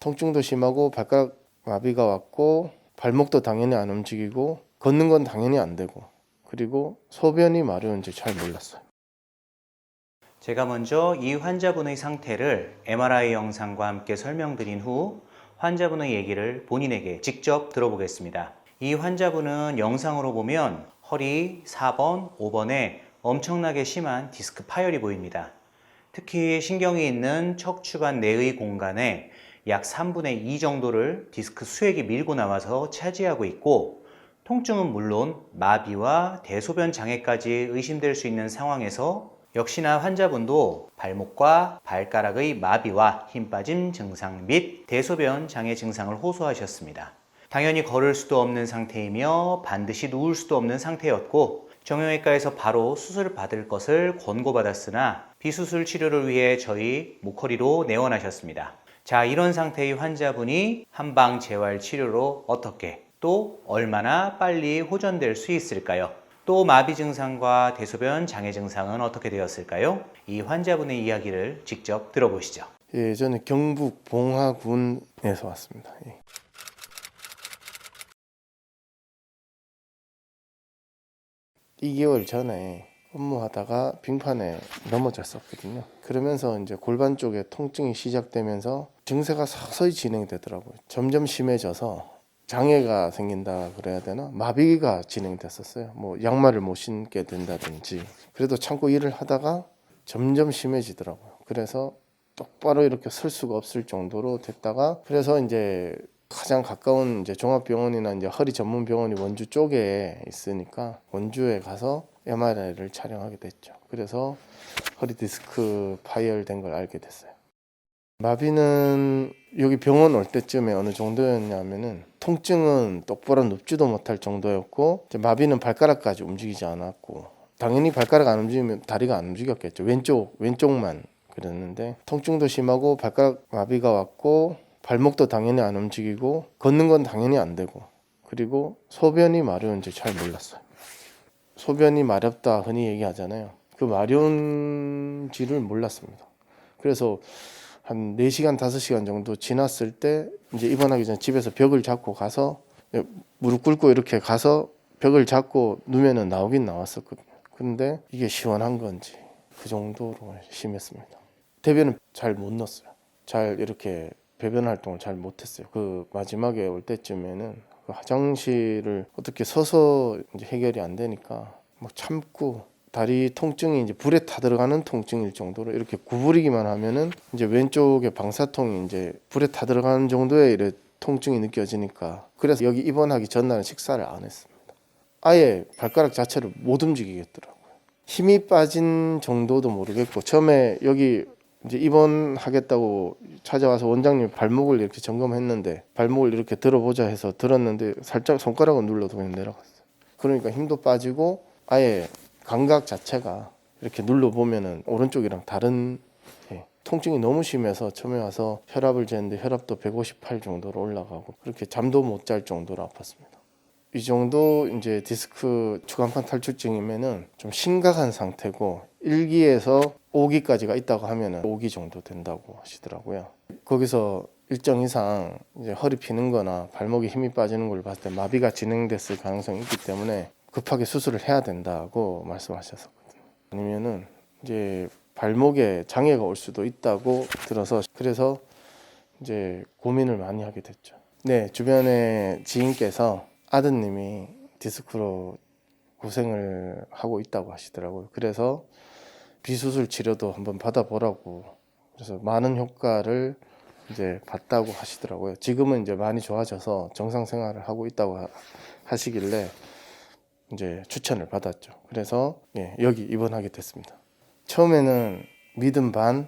통증도 심하고 발가락 마비가 왔고 발목도 당연히 안 움직이고 걷는 건 당연히 안 되고 그리고 소변이 마려운지 잘 몰랐어요. 제가 먼저 이 환자분의 상태를 MRI 영상과 함께 설명드린 후 환자분의 얘기를 본인에게 직접 들어보겠습니다. 이 환자분은 영상으로 보면 허리 4번, 5번에 엄청나게 심한 디스크 파열이 보입니다. 특히 신경이 있는 척추관 내의 공간에 약 3분의 2 정도를 디스크 수액이 밀고 나와서 차지하고 있고, 통증은 물론 마비와 대소변 장애까지 의심될 수 있는 상황에서 역시나 환자분도 발목과 발가락의 마비와 힘 빠짐 증상 및 대소변 장애 증상을 호소하셨습니다. 당연히 걸을 수도 없는 상태이며 반드시 누울 수도 없는 상태였고, 정형외과에서 바로 수술을 받을 것을 권고받았으나 비수술 치료를 위해 저희 목허리로 내원하셨습니다. 자, 이런 상태의 환자분이 한방 재활 치료로 어떻게 또 얼마나 빨리 호전될 수 있을까요? 또 마비 증상과 대소변 장애 증상은 어떻게 되었을까요? 이 환자분의 이야기를 직접 들어보시죠. 예, 저는 경북 봉화군에서 왔습니다. 예. 이 2개월 전에 업무하다가 빙판에 넘어졌었거든요. 그러면서 이제 골반 쪽에 통증이 시작되면서 증세가 서서히 진행되더라고요. 점점 심해져서 장애가 생긴다 그래야 되나? 마비가 진행됐었어요. 뭐 양말을 못 신게 된다든지. 그래도 참고 일을 하다가 점점 심해지더라고요. 그래서 똑바로 이렇게 설 수가 없을 정도로 됐다가, 그래서 이제 가장 가까운 이제 종합병원이나 이제 허리 전문 병원이 원주 쪽에 있으니까 원주에 가서 MRI를 촬영하게 됐죠. 그래서 허리 디스크 파열된 걸 알게 됐어요. 마비는 여기 병원 올 때쯤에 어느 정도였냐면은 통증은 똑바로 눕지도 못할 정도였고, 이제 마비는 발가락까지 움직이지 않았고, 당연히 발가락 안 움직이면 다리가 안 움직였겠죠. 왼쪽만 그랬는데 통증도 심하고 발가락 마비가 왔고 발목도 당연히 안 움직이고 걷는 건 당연히 안 되고 그리고 소변이 마려운지 잘 몰랐어요. 소변이 마렵다 흔히 얘기하잖아요. 그 마려운지를 몰랐습니다. 그래서 한 4시간 5시간 정도 지났을 때 이제 입원하기 전에 집에서 벽을 잡고 가서 무릎 꿇고 이렇게 가서 벽을 잡고 누면은 나오긴 나왔었거든요. 근데 이게 시원한 건지 그 정도로 심했습니다. 대변은 잘 못 넣었어요. 잘 이렇게 배변 활동을 잘 못했어요. 그 마지막에 올 때쯤에는 그 화장실을 어떻게 서서 이제 해결이 안 되니까 막 참고, 다리 통증이 이제 불에 타 들어가는 통증일 정도로 이렇게 구부리기만 하면은 이제 왼쪽에 방사통이 이제 불에 타 들어가는 정도의 이래 통증이 느껴지니까, 그래서 여기 입원하기 전날은 식사를 안 했습니다. 아예 발가락 자체를 못 움직이겠더라고요. 힘이 빠진 정도도 모르겠고, 처음에 여기 이제 입원하겠다고 찾아와서 원장님 발목을 이렇게 점검했는데, 발목을 이렇게 들어보자 해서 들었는데 살짝 손가락을 눌러도 그냥 내려갔어요. 그러니까 힘도 빠지고 아예 감각 자체가 이렇게 눌러보면은 오른쪽이랑 다른, 통증이 너무 심해서 처음에 와서 혈압을 쟀는데 혈압도 158 정도로 올라가고 그렇게 잠도 못 잘 정도로 아팠습니다. 이 정도 이제 디스크 추간판 탈출증이면은 좀 심각한 상태고, 1기에서 5기까지가 있다고 하면은 5기 정도 된다고 하시더라고요. 거기서 일정 이상 이제 허리 피는 거나 발목에 힘이 빠지는 걸 봤을 때 마비가 진행됐을 가능성이 있기 때문에 급하게 수술을 해야 된다고 말씀하셨었거든요. 아니면은 이제 발목에 장애가 올 수도 있다고 들어서, 그래서 이제 고민을 많이 하게 됐죠. 네, 주변에 지인께서 아드님이 디스크로 고생을 하고 있다고 하시더라고요. 그래서 비수술 치료도 한번 받아보라고, 그래서 많은 효과를 이제 봤다고 하시더라고요. 지금은 이제 많이 좋아져서 정상 생활을 하고 있다고 하시길래 이제 추천을 받았죠. 그래서 여기 입원하게 됐습니다. 처음에는 믿음 반,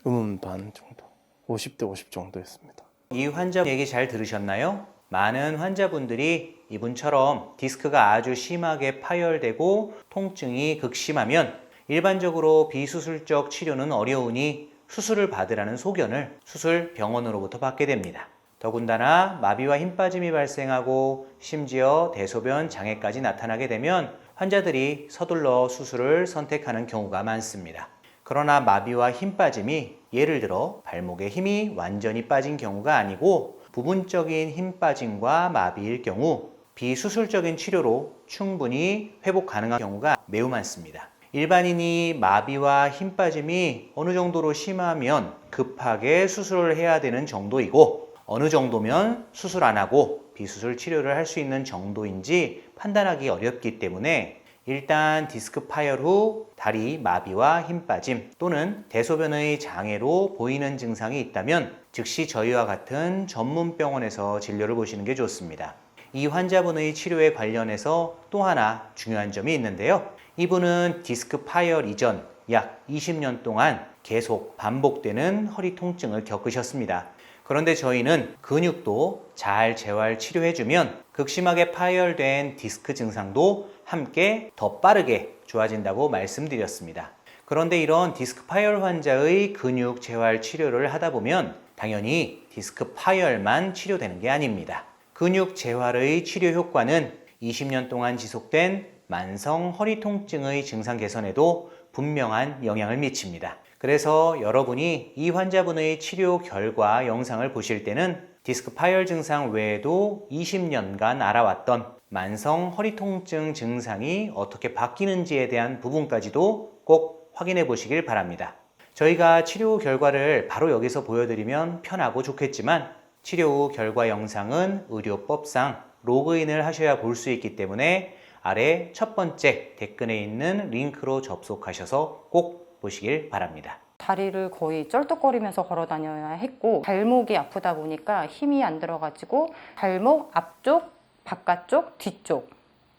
의문 반 정도, 50대 50 정도였습니다. 이 환자 얘기 잘 들으셨나요? 많은 환자분들이 이분처럼 디스크가 아주 심하게 파열되고 통증이 극심하면 일반적으로 비수술적 치료는 어려우니 수술을 받으라는 소견을 수술 병원으로부터 받게 됩니다. 더군다나 마비와 힘 빠짐이 발생하고 심지어 대소변 장애까지 나타나게 되면 환자들이 서둘러 수술을 선택하는 경우가 많습니다. 그러나 마비와 힘 빠짐이 예를 들어 발목에 힘이 완전히 빠진 경우가 아니고 부분적인 힘 빠짐과 마비일 경우 비수술적인 치료로 충분히 회복 가능한 경우가 매우 많습니다. 일반인이 마비와 힘 빠짐이 어느 정도로 심하면 급하게 수술을 해야 되는 정도이고 어느 정도면 수술 안 하고 비수술 치료를 할 수 있는 정도인지 판단하기 어렵기 때문에 일단 디스크 파열 후 다리 마비와 힘 빠짐 또는 대소변의 장애로 보이는 증상이 있다면 즉시 저희와 같은 전문 병원에서 진료를 보시는 게 좋습니다. 이 환자분의 치료에 관련해서 또 하나 중요한 점이 있는데요. 이분은 디스크 파열 이전 약 20년 동안 계속 반복되는 허리 통증을 겪으셨습니다. 그런데 저희는 근육도 잘 재활 치료해주면 극심하게 파열된 디스크 증상도 함께 더 빠르게 좋아진다고 말씀드렸습니다. 그런데 이런 디스크 파열 환자의 근육 재활 치료를 하다 보면 당연히 디스크 파열만 치료되는 게 아닙니다. 근육 재활의 치료 효과는 20년 동안 지속된 만성 허리 통증의 증상 개선에도 분명한 영향을 미칩니다. 그래서 여러분이 이 환자분의 치료 결과 영상을 보실 때는 디스크 파열 증상 외에도 20년간 알아왔던 만성 허리 통증 증상이 어떻게 바뀌는지에 대한 부분까지도 꼭 확인해 보시길 바랍니다. 저희가 치료 결과를 바로 여기서 보여드리면 편하고 좋겠지만 치료 후 결과 영상은 의료법상 로그인을 하셔야 볼 수 있기 때문에 아래 첫 번째 댓글에 있는 링크로 접속하셔서 꼭 보시길 바랍니다. 다리를 거의 쩔뚝거리면서 걸어 다녀야 했고 발목이 아프다 보니까 힘이 안 들어가지고 발목 앞쪽, 바깥쪽, 뒤쪽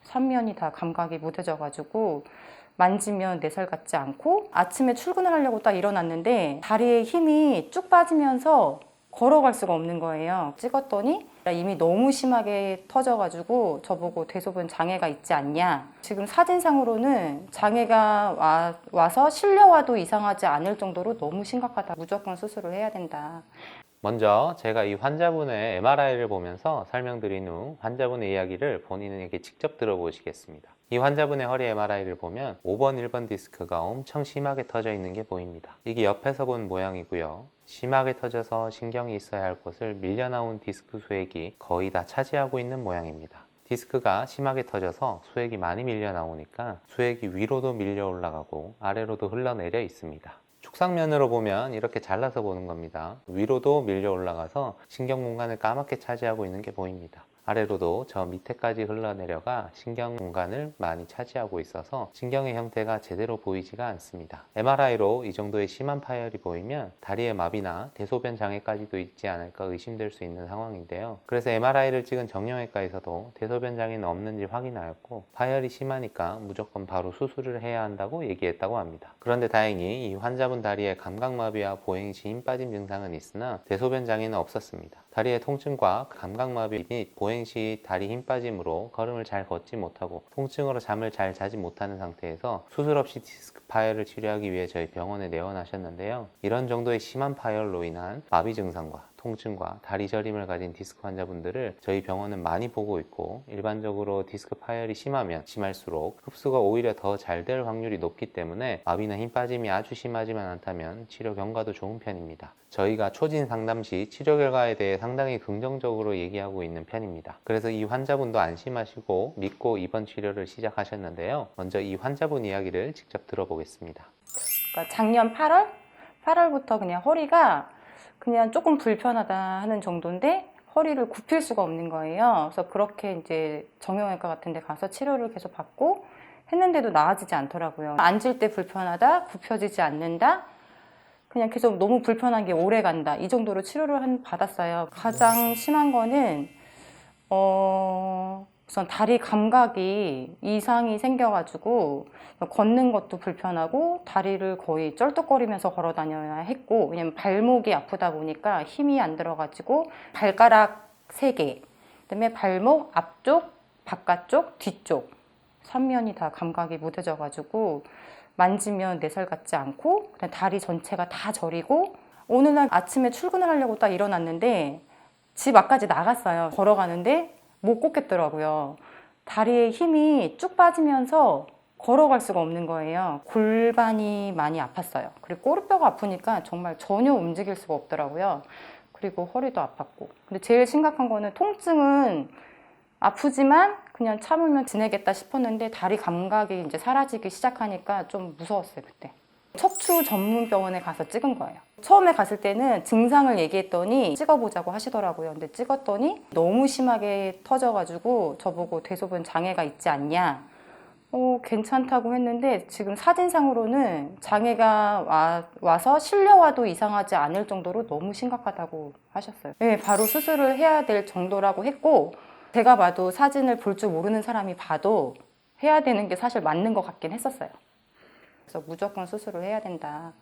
3면이 다 감각이 무뎌져가지고 만지면 내 살 같지 않고 아침에 출근을 하려고 딱 일어났는데 다리에 힘이 쭉 빠지면서 걸어갈 수가 없는 거예요. 찍었더니 이미 너무 심하게 터져가지고 저보고 대소변 장애가 있지 않냐. 지금 사진상으로는 장애가 와서 실려와도 이상하지 않을 정도로 너무 심각하다. 무조건 수술을 해야 된다. 먼저 제가 이 환자분의 MRI를 보면서 설명드린 후 환자분의 이야기를 본인에게 직접 들어보시겠습니다. 이 환자분의 허리 MRI를 보면 5번, 1번 디스크가 엄청 심하게 터져 있는 게 보입니다. 이게 옆에서 본 모양이고요. 심하게 터져서 신경이 있어야 할 곳을 밀려나온 디스크 수액이 거의 다 차지하고 있는 모양입니다. 디스크가 심하게 터져서 수액이 많이 밀려 나오니까 수액이 위로도 밀려 올라가고 아래로도 흘러내려 있습니다. 축상면으로 보면 이렇게 잘라서 보는 겁니다. 위로도 밀려 올라가서 신경 공간을 까맣게 차지하고 있는 게 보입니다. 아래로도 저 밑에까지 흘러내려가 신경 공간을 많이 차지하고 있어서 신경의 형태가 제대로 보이지가 않습니다. MRI로 이 정도의 심한 파열이 보이면 다리의 마비나 대소변 장애까지도 있지 않을까 의심될 수 있는 상황인데요. 그래서 MRI를 찍은 정형외과에서도 대소변 장애는 없는지 확인하였고 파열이 심하니까 무조건 바로 수술을 해야 한다고 얘기했다고 합니다. 그런데 다행히 이 환자분 다리에 감각마비와 보행시 힘 빠짐 증상은 있으나 대소변 장애는 없었습니다. 다리의 통증과 감각마비 및 보행시 다리 힘 빠짐으로 걸음을 잘 걷지 못하고 통증으로 잠을 잘 자지 못하는 상태에서 수술 없이 디스크 파열을 치료하기 위해 저희 병원에 내원하셨는데요. 이런 정도의 심한 파열로 인한 마비 증상과 통증과 다리 저림을 가진 디스크 환자분들을 저희 병원은 많이 보고 있고 일반적으로 디스크 파열이 심하면 심할수록 흡수가 오히려 더 잘 될 확률이 높기 때문에 마비나 힘 빠짐이 아주 심하지만 않다면 치료 경과도 좋은 편입니다. 저희가 초진 상담 시 치료 결과에 대해 상당히 긍정적으로 얘기하고 있는 편입니다. 그래서 이 환자분도 안심하시고 믿고 이번 치료를 시작하셨는데요. 먼저 이 환자분 이야기를 직접 들어보겠습니다. 그러니까 작년 8월부터 그냥 허리가 그냥 조금 불편하다 하는 정도인데 허리를 굽힐 수가 없는 거예요. 그래서 그렇게 이제 정형외과 같은 데 가서 치료를 계속 받고 했는데도 나아지지 않더라고요. 앉을 때 불편하다, 굽혀지지 않는다, 그냥 계속 너무 불편한 게 오래 간다, 이 정도로 치료를 받았어요. 가장 심한 거는 우선 다리 감각이 이상이 생겨가지고 걷는 것도 불편하고 다리를 거의 쩔뚝거리면서 걸어 다녀야 했고, 왜냐면 발목이 아프다 보니까 힘이 안 들어가지고 발가락 3개, 그다음에 발목 앞쪽, 바깥쪽, 뒤쪽 3면이 다 감각이 무뎌져가지고 만지면 내 살 같지 않고 그냥 다리 전체가 다 저리고, 어느 날 아침에 출근을 하려고 딱 일어났는데 집 앞까지 나갔어요. 걸어가는데 못 걷겠더라고요. 다리에 힘이 쭉 빠지면서 걸어갈 수가 없는 거예요. 골반이 많이 아팠어요. 그리고 꼬리뼈가 아프니까 정말 전혀 움직일 수가 없더라고요. 그리고 허리도 아팠고. 근데 제일 심각한 거는 통증은 아프지만 그냥 참으면 지내겠다 싶었는데 다리 감각이 이제 사라지기 시작하니까 좀 무서웠어요, 그때. 척추 전문 병원에 가서 찍은 거예요. 처음에 갔을 때는 증상을 얘기했더니 찍어보자고 하시더라고요. 근데 찍었더니 너무 심하게 터져가지고 저보고 대소변 장애가 있지 않냐. 괜찮다고 했는데 지금 사진상으로는 장애가 와서 실려와도 이상하지 않을 정도로 너무 심각하다고 하셨어요. 네, 바로 수술을 해야 될 정도라고 했고 제가 봐도 사진을 볼 줄 모르는 사람이 봐도 해야 되는 게 사실 맞는 것 같긴 했었어요. 그래서 무조건 수술을 해야 된다.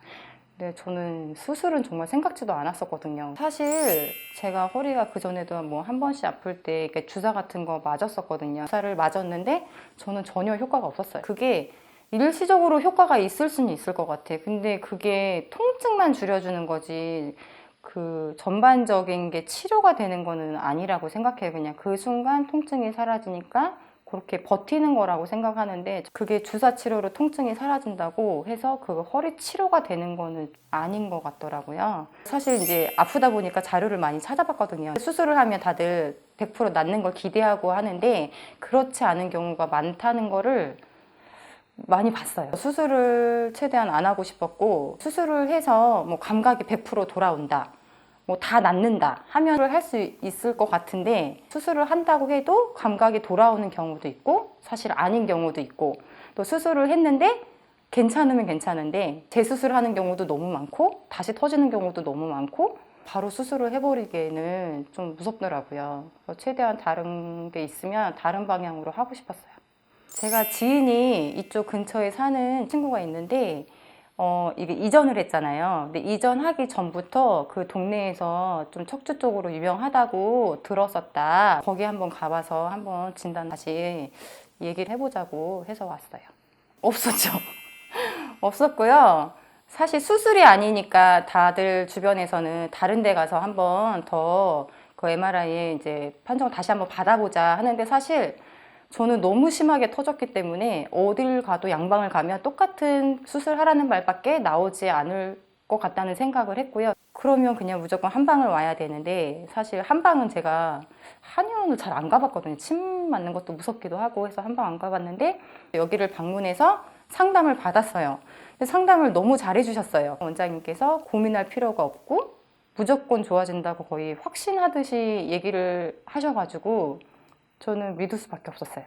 근데 저는 수술은 정말 생각지도 않았었거든요. 사실 제가 허리가 그전에도 뭐 한 번씩 아플 때 이렇게 주사 같은 거 맞았었거든요. 주사를 맞았는데 저는 전혀 효과가 없었어요. 그게 일시적으로 효과가 있을 수는 있을 것 같아. 근데 그게 통증만 줄여주는 거지 그 전반적인 게 치료가 되는 거는 아니라고 생각해요. 그냥 그 순간 통증이 사라지니까 그렇게 버티는 거라고 생각하는데 그게 주사 치료로 통증이 사라진다고 해서 그 허리 치료가 되는 거는 아닌 것 같더라고요. 사실 이제 아프다 보니까 자료를 많이 찾아봤거든요. 수술을 하면 다들 100% 낫는 걸 기대하고 하는데 그렇지 않은 경우가 많다는 거를 많이 봤어요. 수술을 최대한 안 하고 싶었고 수술을 해서 뭐 감각이 100% 돌아온다. 뭐 다 낫는다 하면 할 수 있을 것 같은데 수술을 한다고 해도 감각이 돌아오는 경우도 있고 사실 아닌 경우도 있고 또 수술을 했는데 괜찮으면 괜찮은데 재수술하는 경우도 너무 많고 다시 터지는 경우도 너무 많고 바로 수술을 해버리기에는 좀 무섭더라고요. 그래서 최대한 다른 게 있으면 다른 방향으로 하고 싶었어요. 제가 지인이 이쪽 근처에 사는 친구가 있는데 이게 이전을 했잖아요. 근데 이전하기 전부터 그 동네에서 좀 척추 쪽으로 유명하다고 들었었다. 거기 한번 가봐서 한번 진단 다시 얘기를 해보자고 해서 왔어요. 없었죠. 없었고요. 사실 수술이 아니니까 다들 주변에서는 다른 데 가서 한번 더 그 MRI에 이제 판정을 다시 한번 받아보자 하는데 사실 저는 너무 심하게 터졌기 때문에 어딜 가도 양방을 가면 똑같은 수술하라는 말밖에 나오지 않을 것 같다는 생각을 했고요. 그러면 그냥 무조건 한방을 와야 되는데 사실 한방은 제가 한의원을 잘 안 가봤거든요. 침 맞는 것도 무섭기도 하고 해서 한방 안 가봤는데 여기를 방문해서 상담을 받았어요. 근데 상담을 너무 잘해주셨어요. 원장님께서 고민할 필요가 없고 무조건 좋아진다고 거의 확신하듯이 얘기를 하셔가지고 저는 믿을 수밖에 없었어요.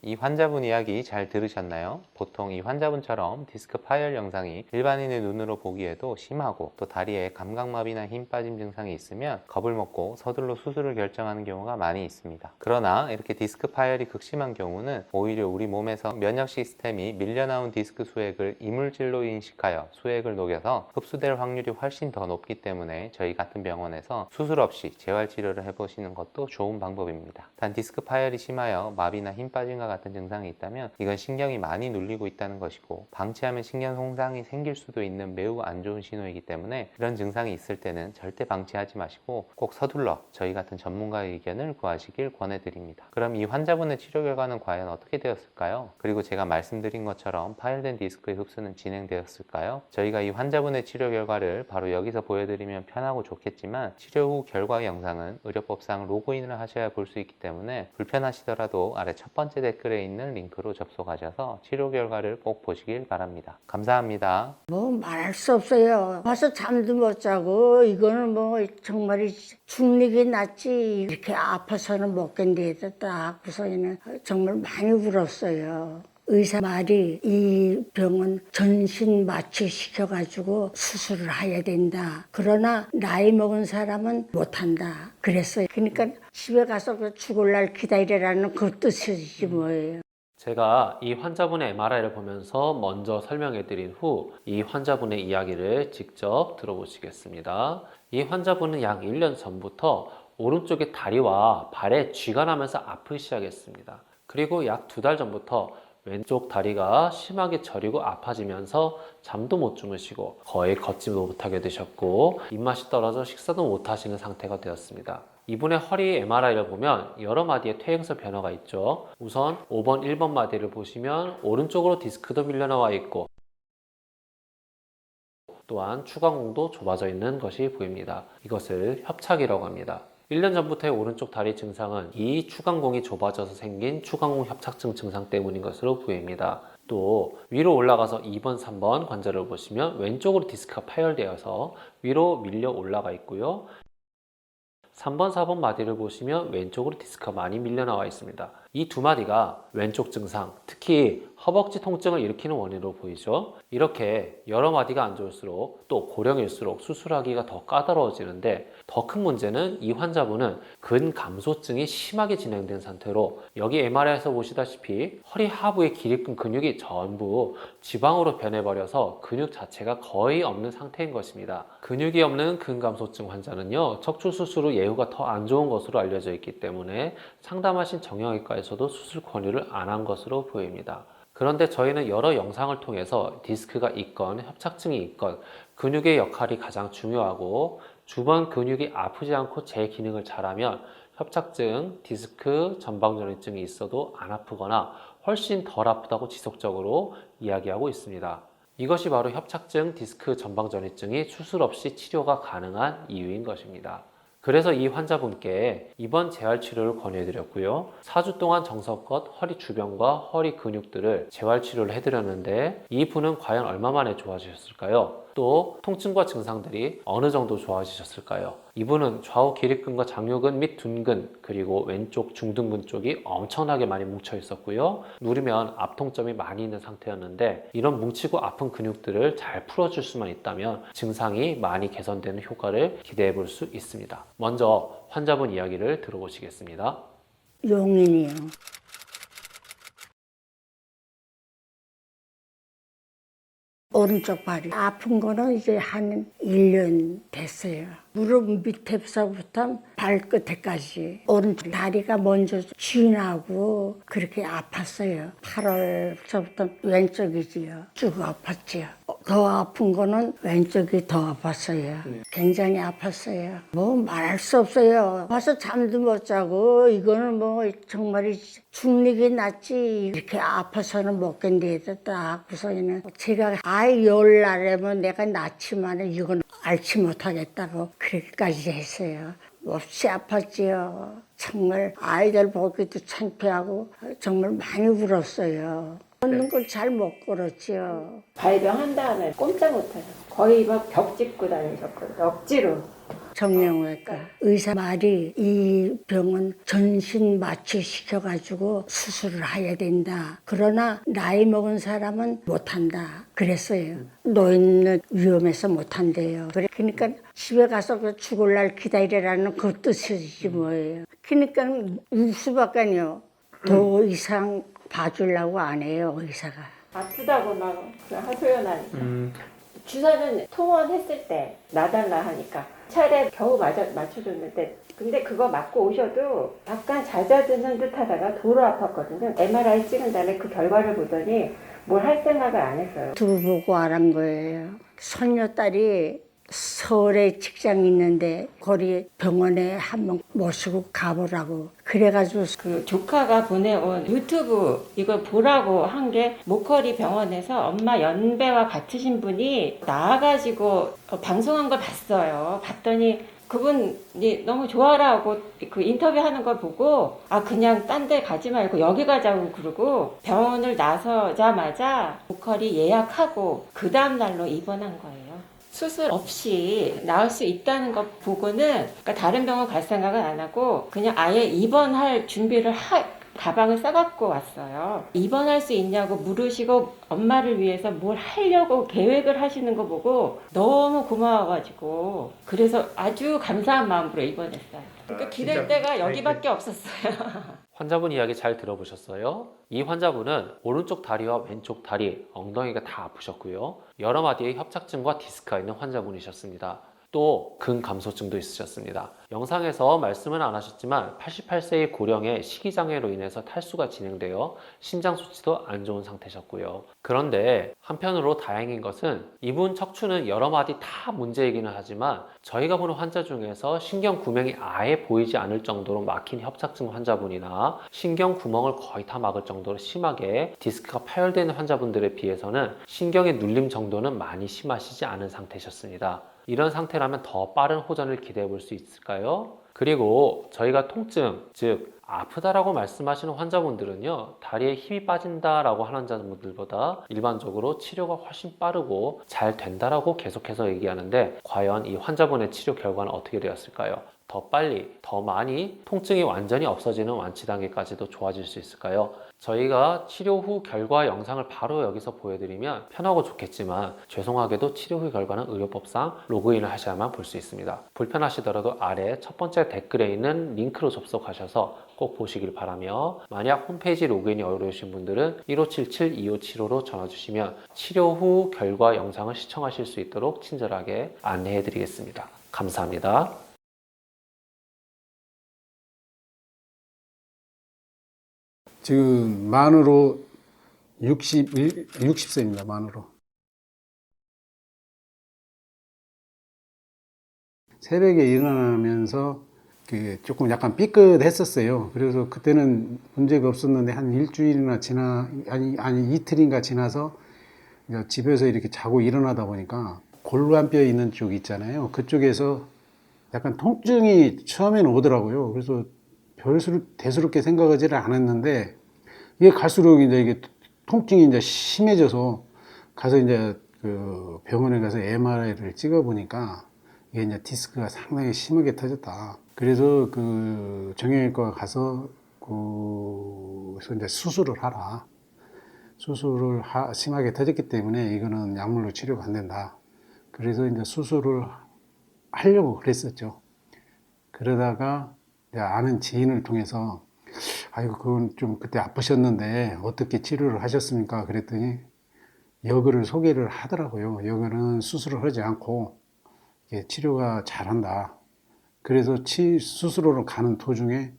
이 환자분 이야기 잘 들으셨나요? 보통 이 환자분처럼 디스크 파열 영상이 일반인의 눈으로 보기에도 심하고 또 다리에 감각마비나 힘 빠짐 증상이 있으면 겁을 먹고 서둘러 수술을 결정하는 경우가 많이 있습니다. 그러나 이렇게 디스크 파열이 극심한 경우는 오히려 우리 몸에서 면역 시스템이 밀려나온 디스크 수액을 이물질로 인식하여 수액을 녹여서 흡수될 확률이 훨씬 더 높기 때문에 저희 같은 병원에서 수술 없이 재활치료를 해보시는 것도 좋은 방법입니다. 단 디스크 파열이 심하여 마비나 힘 빠짐과 같은 증상이 있다면 이건 신경이 많이 눌리고 있다는 것이고 방치하면 신경 손상이 생길 수도 있는 매우 안 좋은 신호이기 때문에 이런 증상이 있을 때는 절대 방치하지 마시고 꼭 서둘러 저희 같은 전문가의 의견을 구하시길 권해드립니다. 그럼 이 환자분의 치료 결과는 과연 어떻게 되었을까요? 그리고 제가 말씀드린 것처럼 파열된 디스크의 흡수는 진행되었을까요? 저희가 이 환자분의 치료 결과를 바로 여기서 보여드리면 편하고 좋겠지만 치료 후 결과 영상은 의료법상 로그인을 하셔야 볼 수 있기 때문에 불편하시더라도 아래 첫 번째 댓글에 있는 링크로 접속하셔서 치료 결과를 꼭 보시길 바랍니다. 감사합니다. 뭐 말할 수 없어요. 와서 잠도 못 자고 이거는 뭐 정말 죽는 게 낫지 이렇게 아파서는 못 견디겠다 하고서는 정말 많이 울었어요. 의사 말이 이 병은 전신 마취시켜가지고 수술을 해야 된다. 그러나 나이 먹은 사람은 못한다. 그랬어요. 그러니까 집에 가서 죽을 날 기다리라는 그 뜻이지 뭐예요. 제가 이 환자분의 MRI를 보면서 먼저 설명해 드린 후 이 환자분의 이야기를 직접 들어보시겠습니다. 이 환자분은 약 1년 전부터 오른쪽의 다리와 발에 쥐가 나면서 아프기 시작했습니다. 그리고 약 2달 전부터 왼쪽 다리가 심하게 저리고 아파지면서 잠도 못 주무시고 거의 걷지도 못하게 되셨고 입맛이 떨어져 식사도 못 하시는 상태가 되었습니다. 이분의 허리 MRI를 보면 여러 마디의 퇴행성 변화가 있죠. 우선 5번, 1번 마디를 보시면 오른쪽으로 디스크도 밀려나와 있고 또한 추간공도 좁아져 있는 것이 보입니다. 이것을 협착이라고 합니다. 1년 전부터의 오른쪽 다리 증상은 이 추간공이 좁아져서 생긴 추간공 협착증 증상 때문인 것으로 보입니다. 또 위로 올라가서 2번, 3번 관절을 보시면 왼쪽으로 디스크가 파열되어서 위로 밀려 올라가 있고요. 3번, 4번 마디를 보시면 왼쪽으로 디스크가 많이 밀려 나와 있습니다. 이 두 마디가 왼쪽 증상, 특히 허벅지 통증을 일으키는 원인으로 보이죠. 이렇게 여러 마디가 안 좋을수록 또 고령일수록 수술하기가 더 까다로워지는데 더 큰 문제는 이 환자분은 근감소증이 심하게 진행된 상태로 여기 MRI에서 보시다시피 허리 하부의 기립근 근육이 전부 지방으로 변해버려서 근육 자체가 거의 없는 상태인 것입니다. 근육이 없는 근감소증 환자는요, 척추 수술 후 예후가 더 안 좋은 것으로 알려져 있기 때문에 상담하신 정형외과에서도 수술 권유를 안 한 것으로 보입니다. 그런데 저희는 여러 영상을 통해서 디스크가 있건 협착증이 있건 근육의 역할이 가장 중요하고 주변 근육이 아프지 않고 제 기능을 잘하면 협착증, 디스크, 전방전이증이 있어도 안 아프거나 훨씬 덜 아프다고 지속적으로 이야기하고 있습니다. 이것이 바로 협착증, 디스크, 전방전이증이 수술 없이 치료가 가능한 이유인 것입니다. 그래서 이 환자분께 이번 재활치료를 권유해드렸고요. 4주 동안 정성껏 허리 주변과 허리 근육들을 재활치료를 해드렸는데 이분은 과연 얼마 만에 좋아지셨을까요? 또 통증과 증상들이 어느 정도 좋아지셨을까요? 이분은 좌우 기립근과 장요근 및 둔근 그리고 왼쪽 중둔근 쪽이 엄청나게 많이 뭉쳐 있었고요. 누르면 압통점이 많이 있는 상태였는데 이런 뭉치고 아픈 근육들을 잘 풀어줄 수만 있다면 증상이 많이 개선되는 효과를 기대해 볼 수 있습니다. 먼저 환자분 이야기를 들어보시겠습니다. 용인이요. 오른쪽 발이 아픈 거는 이제 한 1년 됐어요. 무릎 밑에서부터 발끝에까지 오른쪽 다리가 먼저 쥐나고 그렇게 아팠어요. 8월서부터 왼쪽이지요. 쭉 아팠지요. 더 아픈 거는 왼쪽이 더 아팠어요. 굉장히 아팠어요. 뭐 말할 수 없어요. 와서 잠도 못 자고 이거는 뭐 정말 죽는 낫지 이렇게 아파서는 못 견디겠다. 딱 하고서는 제가 아이 열날에면 내가 낳지만 이건 앓지 못하겠다고 그렇게까지 했어요. 몹시 아팠지요. 정말 아이들 보기도 창피하고 정말 많이 울었어요. 걷는 걸 잘 못 걸었지요. 발병한 다음에 꼼짝 못해요. 거의 막 벽 짚고 다니셨거든요. 억지로. 정형외과 의사 말이 이 병은 전신 마취시켜가지고 수술을 해야 된다. 그러나 나이 먹은 사람은 못한다. 그랬어요. 노인은 위험해서 못한대요. 그러니까 집에 가서 그 죽을 날 기다리라는 그 뜻이지 뭐예요. 그러니까 울 수밖에요. 더 이상 봐주려고 안 해요, 의사가. 아프다고 막 하소연하니까. 주사는 통원했을 때 놔달라 하니까 차례 겨우 맞춰줬는데 근데 그거 맞고 오셔도 약간 잦아드는 듯 하다가 도로 아팠거든요. MRI 찍은 다음에 그 결과를 보더니 뭘 할 생각을 안 했어요. 두고 보고 알은 거예요. 손녀딸이 서울에 직장 있는데 거기 병원에 한번 모시고 가보라고 그래가지고 그 조카가 보내온 유튜브 이걸 보라고 한 게 모커리 병원에서 엄마 연배와 같으신 분이 나와가지고 방송한 걸 봤어요. 봤더니 그분이 너무 좋아라 하고 그 인터뷰하는 걸 보고 아 그냥 딴 데 가지 말고 여기 가자고 그러고 병원을 나서자마자 모커리 예약하고 그 다음 날로 입원한 거예요. 수술 없이 나을 수 있다는 것 보고는 그러니까 다른 병원 갈 생각은 안 하고 그냥 아예 입원할 준비를 가방을 싸갖고 왔어요. 입원할 수 있냐고 물으시고 엄마를 위해서 뭘 하려고 계획을 하시는 거 보고 너무 고마워가지고 그래서 아주 감사한 마음으로 입원했어요. 그러니까 기댈 데가 여기밖에 없었어요. 환자분 이야기 잘 들어보셨어요? 이 환자분은 오른쪽 다리와 왼쪽 다리, 엉덩이가 다 아프셨고요. 여러 마디의 협착증과 디스크가 있는 환자분이셨습니다. 또 근감소증도 있으셨습니다. 영상에서 말씀은 안 하셨지만 88세의 고령의 식이장애로 인해서 탈수가 진행되어 신장 수치도 안 좋은 상태셨고요. 그런데 한편으로 다행인 것은 이분 척추는 여러 마디 다 문제이기는 하지만 저희가 보는 환자 중에서 신경 구멍이 아예 보이지 않을 정도로 막힌 협착증 환자분이나 신경 구멍을 거의 다 막을 정도로 심하게 디스크가 파열되는 환자분들에 비해서는 신경의 눌림 정도는 많이 심하시지 않은 상태셨습니다. 이런 상태라면 더 빠른 호전을 기대해 볼 수 있을까요? 그리고 저희가 통증, 즉 아프다라고 말씀하시는 환자분들은요, 다리에 힘이 빠진다라고 하는 환자분들보다 일반적으로 치료가 훨씬 빠르고 잘 된다라고 계속해서 얘기하는데 과연 이 환자분의 치료 결과는 어떻게 되었을까요? 더 빨리, 더 많이 통증이 완전히 없어지는 완치 단계까지도 좋아질 수 있을까요? 저희가 치료 후 결과 영상을 바로 여기서 보여드리면 편하고 좋겠지만 죄송하게도 치료 후 결과는 의료법상 로그인을 하셔야만 볼 수 있습니다. 불편하시더라도 아래 첫 번째 댓글에 있는 링크로 접속하셔서 꼭 보시길 바라며 만약 홈페이지 로그인이 어려우신 분들은 1577-2575로 전화 주시면 치료 후 결과 영상을 시청하실 수 있도록 친절하게 안내해 드리겠습니다. 감사합니다. 지금 만으로 60세입니다. 만으로. 새벽에 일어나면서 조금 약간 삐끗했었어요. 그래서 그때는 문제가 없었는데 한 일주일이나 아니 이틀인가 지나서 집에서 이렇게 자고 일어나다 보니까 골반뼈 있는 쪽 있잖아요. 그쪽에서 약간 통증이 처음에는 오더라고요. 그래서 대수롭게 생각하지를 않았는데 이게 갈수록 이게 통증이 이제 심해져서 가서 이제 그 병원에 가서 MRI를 찍어 보니까 이게 이제 디스크가 상당히 심하게 터졌다. 그래서 그 정형외과 가서 그래서 이제 수술을 하라. 수술을 심하게 터졌기 때문에 이거는 약물로 치료가 안 된다. 그래서 이제 수술을 하려고 그랬었죠. 그러다가 아는 지인을 통해서 아이고 그건 좀 그때 아프셨는데 어떻게 치료를 하셨습니까? 그랬더니 여그를 소개를 하더라고요. 여그는 수술을 하지 않고 치료가 잘한다. 그래서 수술하러 가는 도중에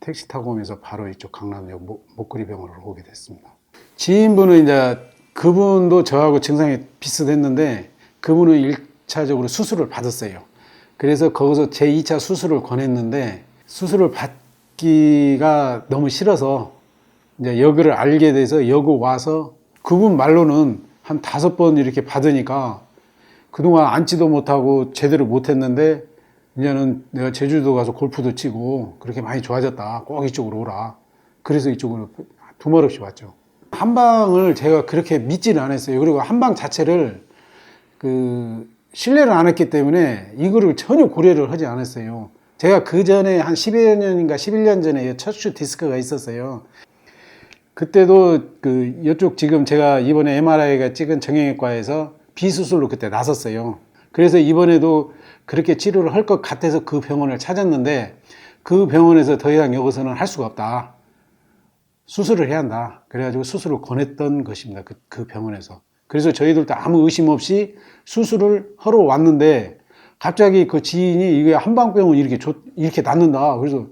택시 타고 오면서 바로 이쪽 강남역 목걸이 병원으로 오게 됐습니다. 지인분은 이제 그분도 저하고 증상이 비슷했는데 그분은 1차적으로 수술을 받았어요. 그래서 거기서 제2차 수술을 권했는데 수술을 받기가 너무 싫어서 이제 여그를 알게 돼서 여그 와서 그분 말로는 한 5번 이렇게 받으니까 그동안 앉지도 못하고 제대로 못했는데 이제는 내가 제주도 가서 골프도 치고 그렇게 많이 좋아졌다. 꼭 이쪽으로 오라. 그래서 이쪽으로 두말없이 왔죠. 한방을 제가 그렇게 믿지는 않았어요. 그리고 한방 자체를 신뢰를 안 했기 때문에 이거를 전혀 고려를 하지 않았어요. 제가 그 전에 한 10여 년인가 11년 전에 척추 디스크가 있었어요. 그때도 이쪽 지금 제가 이번에 MRI가 찍은 정형외과에서 비수술로 그때 나섰어요. 그래서 이번에도 그렇게 치료를 할 것 같아서 그 병원을 찾았는데 그 병원에서 더 이상 여기서는 할 수가 없다. 수술을 해야 한다. 그래가지고 수술을 권했던 것입니다. 그 병원에서. 그래서 저희들도 아무 의심 없이 수술을 하러 왔는데 갑자기 그 지인이 이게 한방병원 이렇게 낫는다. 그래서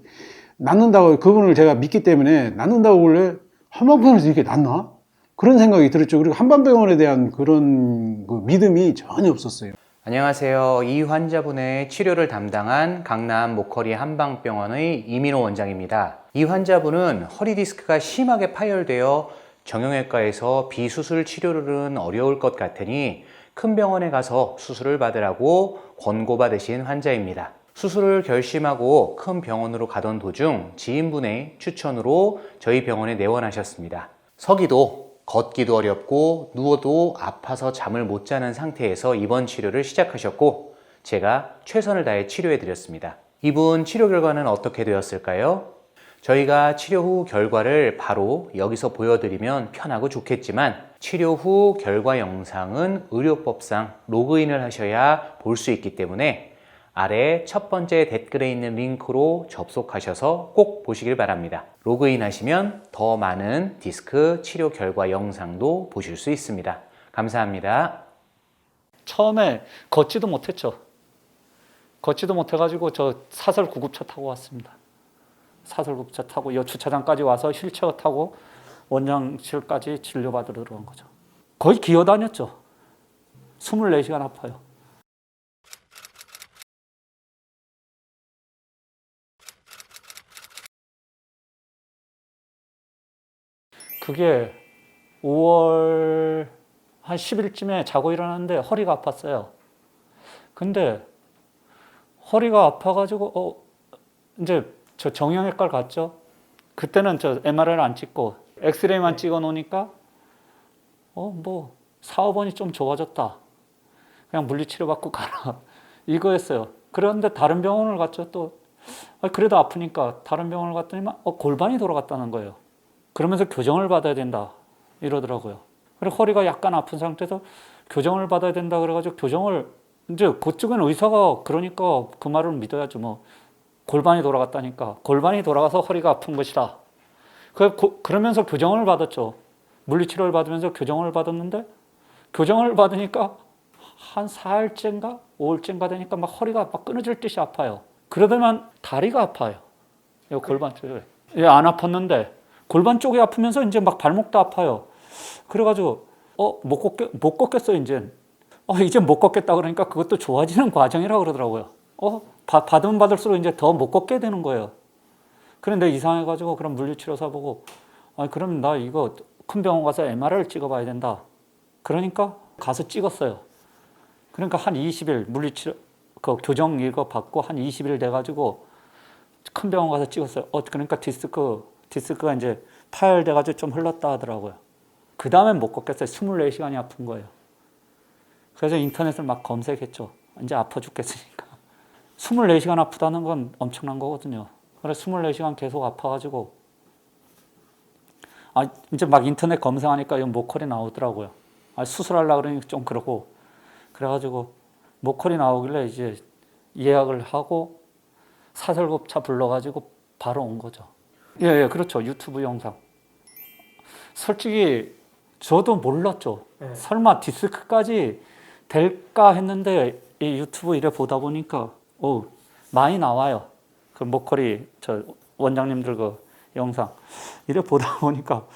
낫는다고 그분을 제가 믿기 때문에 낫는다고 원래 한방병원에서 이렇게 낫나? 그런 생각이 들었죠. 그리고 한방병원에 대한 그런 믿음이 전혀 없었어요. 안녕하세요. 이 환자분의 치료를 담당한 강남 모커리 한방병원의 이민호 원장입니다. 이 환자분은 허리 디스크가 심하게 파열되어 정형외과에서 비수술 치료는 어려울 것 같으니 큰 병원에 가서 수술을 받으라고 권고받으신 환자입니다. 수술을 결심하고 큰 병원으로 가던 도중 지인분의 추천으로 저희 병원에 내원하셨습니다. 서기도 걷기도 어렵고 누워도 아파서 잠을 못 자는 상태에서 입원 치료를 시작하셨고 제가 최선을 다해 치료해 드렸습니다. 이분 치료 결과는 어떻게 되었을까요? 저희가 치료 후 결과를 바로 여기서 보여드리면 편하고 좋겠지만 치료 후 결과 영상은 의료법상 로그인을 하셔야 볼 수 있기 때문에 아래 첫 번째 댓글에 있는 링크로 접속하셔서 꼭 보시길 바랍니다. 로그인 하시면 더 많은 디스크 치료 결과 영상도 보실 수 있습니다. 감사합니다. 처음에 걷지도 못했죠. 걷지도 못해가지고 저 사설 구급차 타고 왔습니다. 사설 구급차 타고 이 주차장까지 와서 휠체어 타고 원장실까지 진료받으러 들어간 거죠. 거의 기어다녔죠. 24시간 아파요. 그게 5월 한 10일쯤에 자고 일어났는데 허리가 아팠어요. 근데 허리가 아파가지고 이제 저 정형외과를 갔죠. 그때는 저 MRI를 안 찍고 엑스레이만 찍어 놓으니까 뭐 4, 5번이 좀 좋아졌다. 그냥 물리치료 받고 가라. 이거였어요. 그런데 다른 병원을 갔죠. 또 그래도 아프니까 다른 병원을 갔더니만 골반이 돌아갔다는 거예요. 그러면서 교정을 받아야 된다 이러더라고요. 그리고 허리가 약간 아픈 상태에서 교정을 받아야 된다 그래가지고 교정을 이제 그쪽엔 의사가 그러니까 그 말을 믿어야죠. 뭐 골반이 돌아갔다니까 골반이 돌아가서 허리가 아픈 것이다. 그러면서 교정을 받았죠. 물리치료를 받으면서 교정을 받았는데 교정을 받으니까 한 4일째인가 5일째인가 되니까 막 허리가 막 끊어질 듯이 아파요. 그러더만 다리가 아파요. 이 골반 쪽에. 안 아팠는데 골반 쪽이 아프면서 이제 막 발목도 아파요. 그래가지고 못 걷겠어요 이제. 이제 못 걷겠다 그러니까 그것도 좋아지는 과정이라고 그러더라고요. 받으면 받을수록 이제 더 못 걷게 되는 거예요. 그런데 이상해가지고 그럼 물리치료사 보고 그럼 나 이거 큰 병원 가서 MRI를 찍어봐야 된다. 그러니까 가서 찍었어요. 그러니까 한 20일 물리치료 그 교정 이거 받고 한 20일 돼가지고 큰 병원 가서 찍었어요. 그러니까 디스크가 이제 파열돼가지고 좀 흘렀다 하더라고요. 그 다음엔 못 걷겠어요. 24시간이 아픈 거예요. 그래서 인터넷을 막 검색했죠. 이제 아파 죽겠으니까. 24시간 아프다는 건 엄청난 거거든요. 그래서 24시간 계속 아파가지고 이제 막 인터넷 검색하니까 목걸이 나오더라고요. 수술하려고 그러니 좀 그러고 그래가지고 목걸이 나오길래 이제 예약을 하고 사설급차 불러가지고 바로 온 거죠. 예, 그렇죠. 유튜브 영상. 솔직히 저도 몰랐죠. 설마 디스크까지 될까 했는데 이 유튜브 이래 보다 보니까 많이 나와요. 그 목걸이 저 원장님들 그 영상 이래 보다 보니까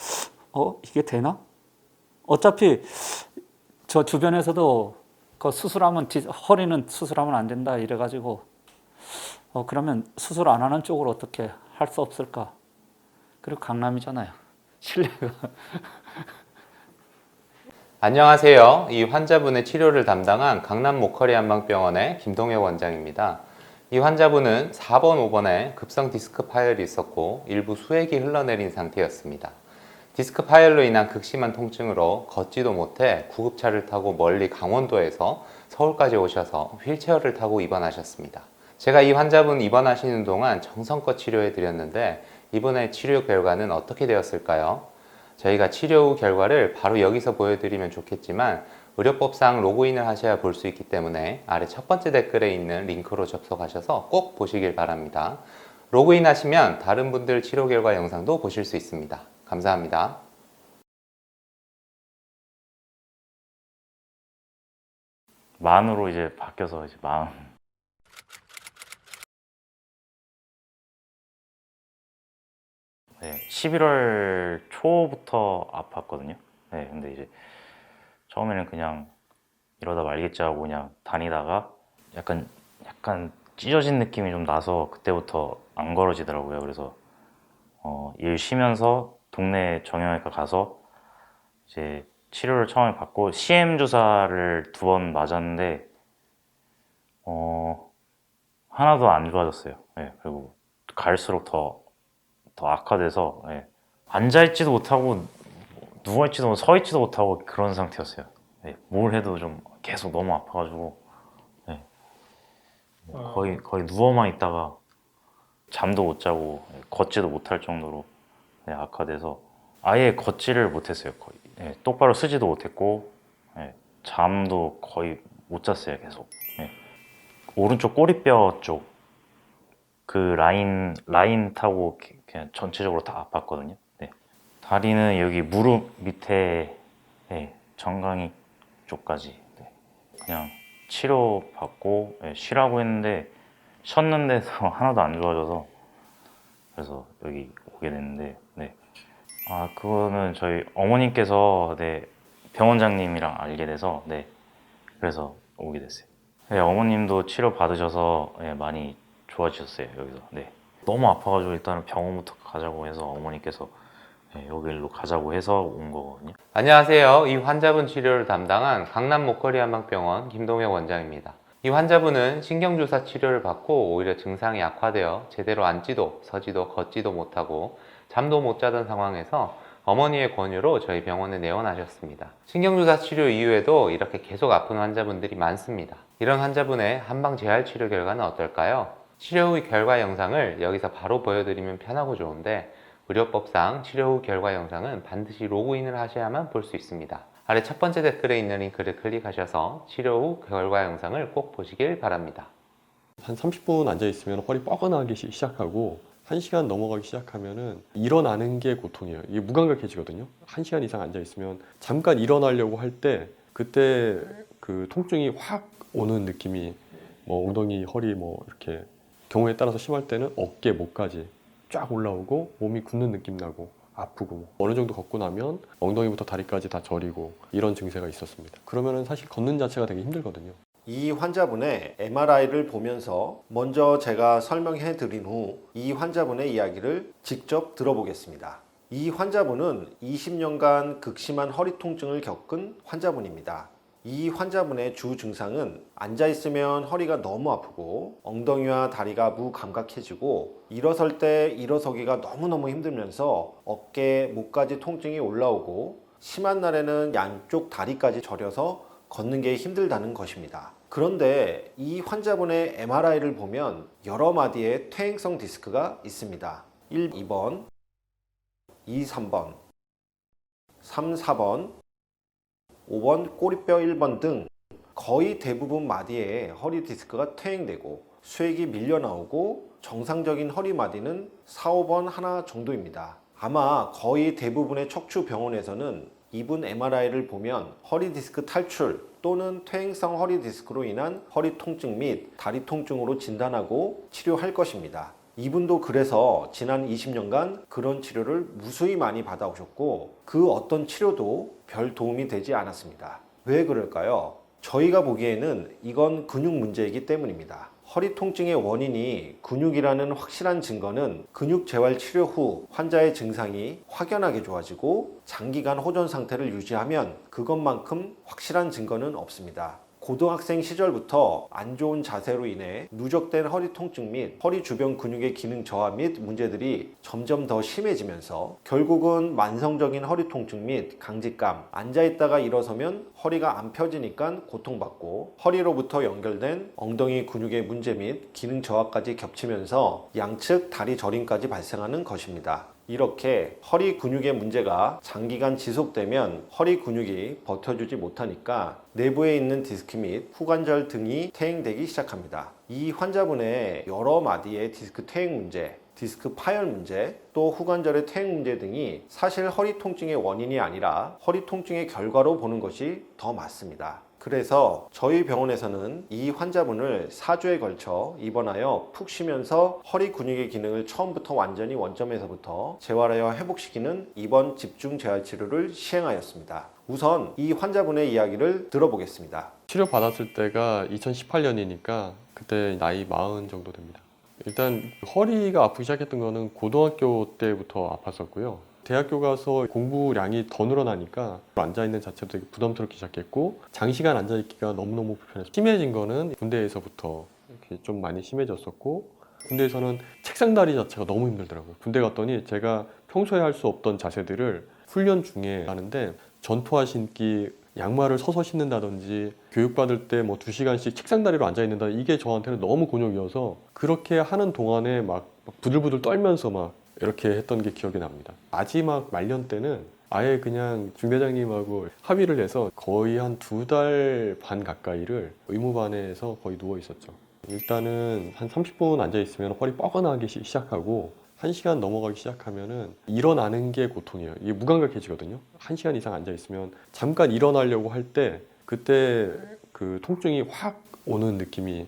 이게 되나? 어차피 저 주변에서도 그 수술하면 허리는 수술하면 안 된다 이래가지고 그러면 수술 안 하는 쪽으로 어떻게 할 수 없을까? 그리고 강남이잖아요. 실내가. 안녕하세요. 이 환자분의 치료를 담당한 강남 목허리 한방병원의 김동혁 원장입니다. 이 환자분은 4번, 5번에 급성 디스크 파열이 있었고 일부 수액이 흘러내린 상태였습니다. 디스크 파열로 인한 극심한 통증으로 걷지도 못해 구급차를 타고 멀리 강원도에서 서울까지 오셔서 휠체어를 타고 입원하셨습니다. 제가 이 환자분 입원하시는 동안 정성껏 치료해 드렸는데 이번에 치료 결과는 어떻게 되었을까요? 저희가 치료 후 결과를 바로 여기서 보여드리면 좋겠지만 의료법상 로그인을 하셔야 볼 수 있기 때문에 아래 첫 번째 댓글에 있는 링크로 접속하셔서 꼭 보시길 바랍니다. 로그인 하시면 다른 분들 치료 결과 영상도 보실 수 있습니다. 감사합니다. 만으로 이제 바뀌어서 이제 만. 네, 11월 초부터 아팠거든요. 네, 근데 이제 처음에는 그냥 이러다 말겠지 하고 그냥 다니다가 약간 찢어진 느낌이 좀 나서 그때부터 안 걸어지더라고요. 그래서 일 쉬면서 동네 정형외과 가서 이제 치료를 처음에 받고 CM 주사를 2번 맞았는데 하나도 안 좋아졌어요. 네, 그리고 갈수록 더 악화돼서 앉아있지도 못하고 누워있지도 못하고 서있지도 못하고 그런 상태였어요. 뭘 해도 좀 계속 너무 아파가지고 거의 누워만 있다가 잠도 못 자고 걷지도 못할 정도로 악화돼서 아예 걷지를 못했어요. 거의 똑바로 쓰지도 못했고 잠도 거의 못 잤어요. 계속 오른쪽 꼬리뼈 쪽 그 라인 타고 그냥 전체적으로 다 아팠거든요. 다리는 여기 무릎 밑에 정강이 쪽까지 그냥 치료받고 쉬라고 했는데 쉬었는데도 하나도 안 좋아져서 그래서 여기 오게 됐는데 네. 그거는 저희 어머님께서 병원장님이랑 알게 돼서 그래서 오게 됐어요. 어머님도 치료 받으셔서 많이 좋아지셨어요. 여기서 너무 아파가지고 일단은 병원부터 가자고 해서 어머니께서 여기로 가자고 해서 온 거거든요. 안녕하세요. 이 환자분 치료를 담당한 강남 목걸이 한방병원 김동혁 원장입니다. 이 환자분은 신경주사 치료를 받고 오히려 증상이 악화되어 제대로 앉지도 서지도 걷지도 못하고 잠도 못 자던 상황에서 어머니의 권유로 저희 병원에 내원하셨습니다. 신경주사 치료 이후에도 이렇게 계속 아픈 환자분들이 많습니다. 이런 환자분의 한방 재활 치료 결과는 어떨까요? 치료 후 결과 영상을 여기서 바로 보여드리면 편하고 좋은데 의료법상 치료 후 결과 영상은 반드시 로그인을 하셔야만 볼 수 있습니다. 아래 첫 번째 댓글에 있는 링크를 클릭하셔서 치료 후 결과 영상을 꼭 보시길 바랍니다. 한 30분 앉아있으면 허리 뻐근하기 시작하고 1시간 넘어가기 시작하면은 일어나는 게 고통이에요. 이게 무감각해지거든요. 1시간 이상 앉아있으면 잠깐 일어나려고 할 때 그때 그 통증이 확 오는 느낌이 엉덩이, 허리 이렇게 경우에 따라서 심할 때는 어깨, 목까지 쫙 올라오고 몸이 굳는 느낌 나고 아프고 어느 정도 걷고 나면 엉덩이부터 다리까지 다 저리고 이런 증세가 있었습니다. 그러면은 사실 걷는 자체가 되게 힘들거든요. 이 환자분의 MRI를 보면서 먼저 제가 설명해 드린 후 이 환자분의 이야기를 직접 들어보겠습니다. 이 환자분은 20년간 극심한 허리 통증을 겪은 환자분입니다. 이 환자분의 주 증상은 앉아있으면 허리가 너무 아프고 엉덩이와 다리가 무감각해지고 일어설 때 일어서기가 너무너무 힘들면서 어깨, 목까지 통증이 올라오고 심한 날에는 양쪽 다리까지 저려서 걷는 게 힘들다는 것입니다. 그런데 이 환자분의 MRI를 보면 여러 마디의 퇴행성 디스크가 있습니다. 1, 2번, 2, 3번, 3, 4번, 5번 꼬리뼈 1번 등 거의 대부분 마디에 허리 디스크가 퇴행되고 수액이 밀려 나오고 정상적인 허리 마디는 4, 5번 하나 정도입니다. 아마 거의 대부분의 척추 병원에서는 이분 MRI를 보면 허리 디스크 탈출 또는 퇴행성 허리 디스크로 인한 허리 통증 및 다리 통증으로 진단하고 치료할 것입니다. 이분도 그래서 지난 20년간 그런 치료를 무수히 많이 받아오셨고 그 어떤 치료도 별 도움이 되지 않았습니다. 왜 그럴까요? 저희가 보기에는 이건 근육 문제이기 때문입니다. 허리 통증의 원인이 근육이라는 확실한 증거는 근육 재활 치료 후 환자의 증상이 확연하게 좋아지고 장기간 호전 상태를 유지하면 그것만큼 확실한 증거는 없습니다. 고등학생 시절부터 안 좋은 자세로 인해 누적된 허리 통증 및 허리 주변 근육의 기능 저하 및 문제들이 점점 더 심해지면서 결국은 만성적인 허리 통증 및 강직감, 앉아있다가 일어서면 허리가 안 펴지니까 고통받고 허리로부터 연결된 엉덩이 근육의 문제 및 기능 저하까지 겹치면서 양측 다리 저림까지 발생하는 것입니다. 이렇게 허리 근육의 문제가 장기간 지속되면 허리 근육이 버텨주지 못하니까 내부에 있는 디스크 및 후관절 등이 퇴행되기 시작합니다. 이 환자분의 여러 마디의 디스크 퇴행 문제, 디스크 파열 문제, 또 후관절의 퇴행 문제 등이 사실 허리 통증의 원인이 아니라 허리 통증의 결과로 보는 것이 더 맞습니다. 그래서 저희 병원에서는 이 환자분을 4주에 걸쳐 입원하여 푹 쉬면서 허리 근육의 기능을 처음부터 완전히 원점에서부터 재활하여 회복시키는 입원 집중 재활 치료를 시행하였습니다. 우선 이 환자분의 이야기를 들어보겠습니다. 치료 받았을 때가 2018년이니까 그때 나이 40 정도 됩니다. 일단 허리가 아프기 시작했던 거는 고등학교 때부터 아팠었고요. 대학교 가서 공부량이 더 늘어나니까 앉아있는 자체도 되게 부담스럽기 시작했고 장시간 앉아있기가 너무너무 불편해서 심해진 거는 군대에서부터 이렇게 좀 많이 심해졌었고 군대에서는 책상다리 자체가 너무 힘들더라고요. 군대 갔더니 제가 평소에 할 수 없던 자세들을 훈련 중에 하는데 전투화 신기, 양말을 서서 신는다든지 교육받을 때 2시간씩 책상다리로 앉아있는다, 이게 저한테는 너무 곤욕이어서 그렇게 하는 동안에 막 부들부들 떨면서 막 이렇게 했던 게 기억이 납니다. 마지막 말년 때는 아예 그냥 중대장님하고 합의를 해서 거의 한 2달 반 가까이를 의무반에서 거의 누워 있었죠. 일단은 한 30분 앉아 있으면 허리 뻐근하기 시작하고 1시간 넘어가기 시작하면은 일어나는 게 고통이에요. 이게 무감각해지거든요. 1시간 이상 앉아 있으면 잠깐 일어나려고 할 때 그때 그 통증이 확 오는 느낌이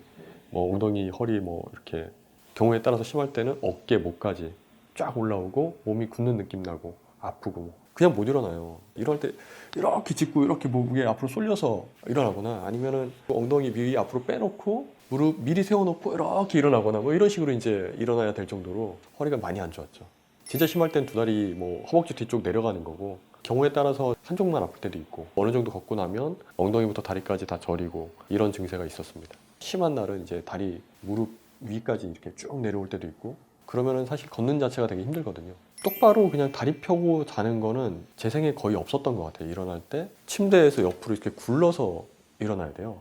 뭐 엉덩이, 허리 뭐 이렇게 경우에 따라서 심할 때는 어깨, 목까지 쫙 올라오고 몸이 굳는 느낌 나고 아프고 뭐 그냥 못 일어나요. 이럴 때 이렇게 짚고 이렇게 목에 앞으로 쏠려서 일어나거나 아니면은 엉덩이 미리 앞으로 빼놓고 무릎 미리 세워놓고 이렇게 일어나거나 뭐 이런 식으로 이제 일어나야 될 정도로 허리가 많이 안 좋았죠. 진짜 심할 땐 두 다리 뭐 허벅지 뒤쪽 내려가는 거고 경우에 따라서 한쪽만 아플 때도 있고 어느 정도 걷고 나면 엉덩이부터 다리까지 다 저리고 이런 증세가 있었습니다. 심한 날은 이제 다리 무릎 위까지 이렇게 쭉 내려올 때도 있고 그러면은 사실 걷는 자체가 되게 힘들거든요. 똑바로 그냥 다리 펴고 자는 거는 제 생에 거의 없었던 것 같아요. 일어날 때 침대에서 옆으로 이렇게 굴러서 일어나야 돼요.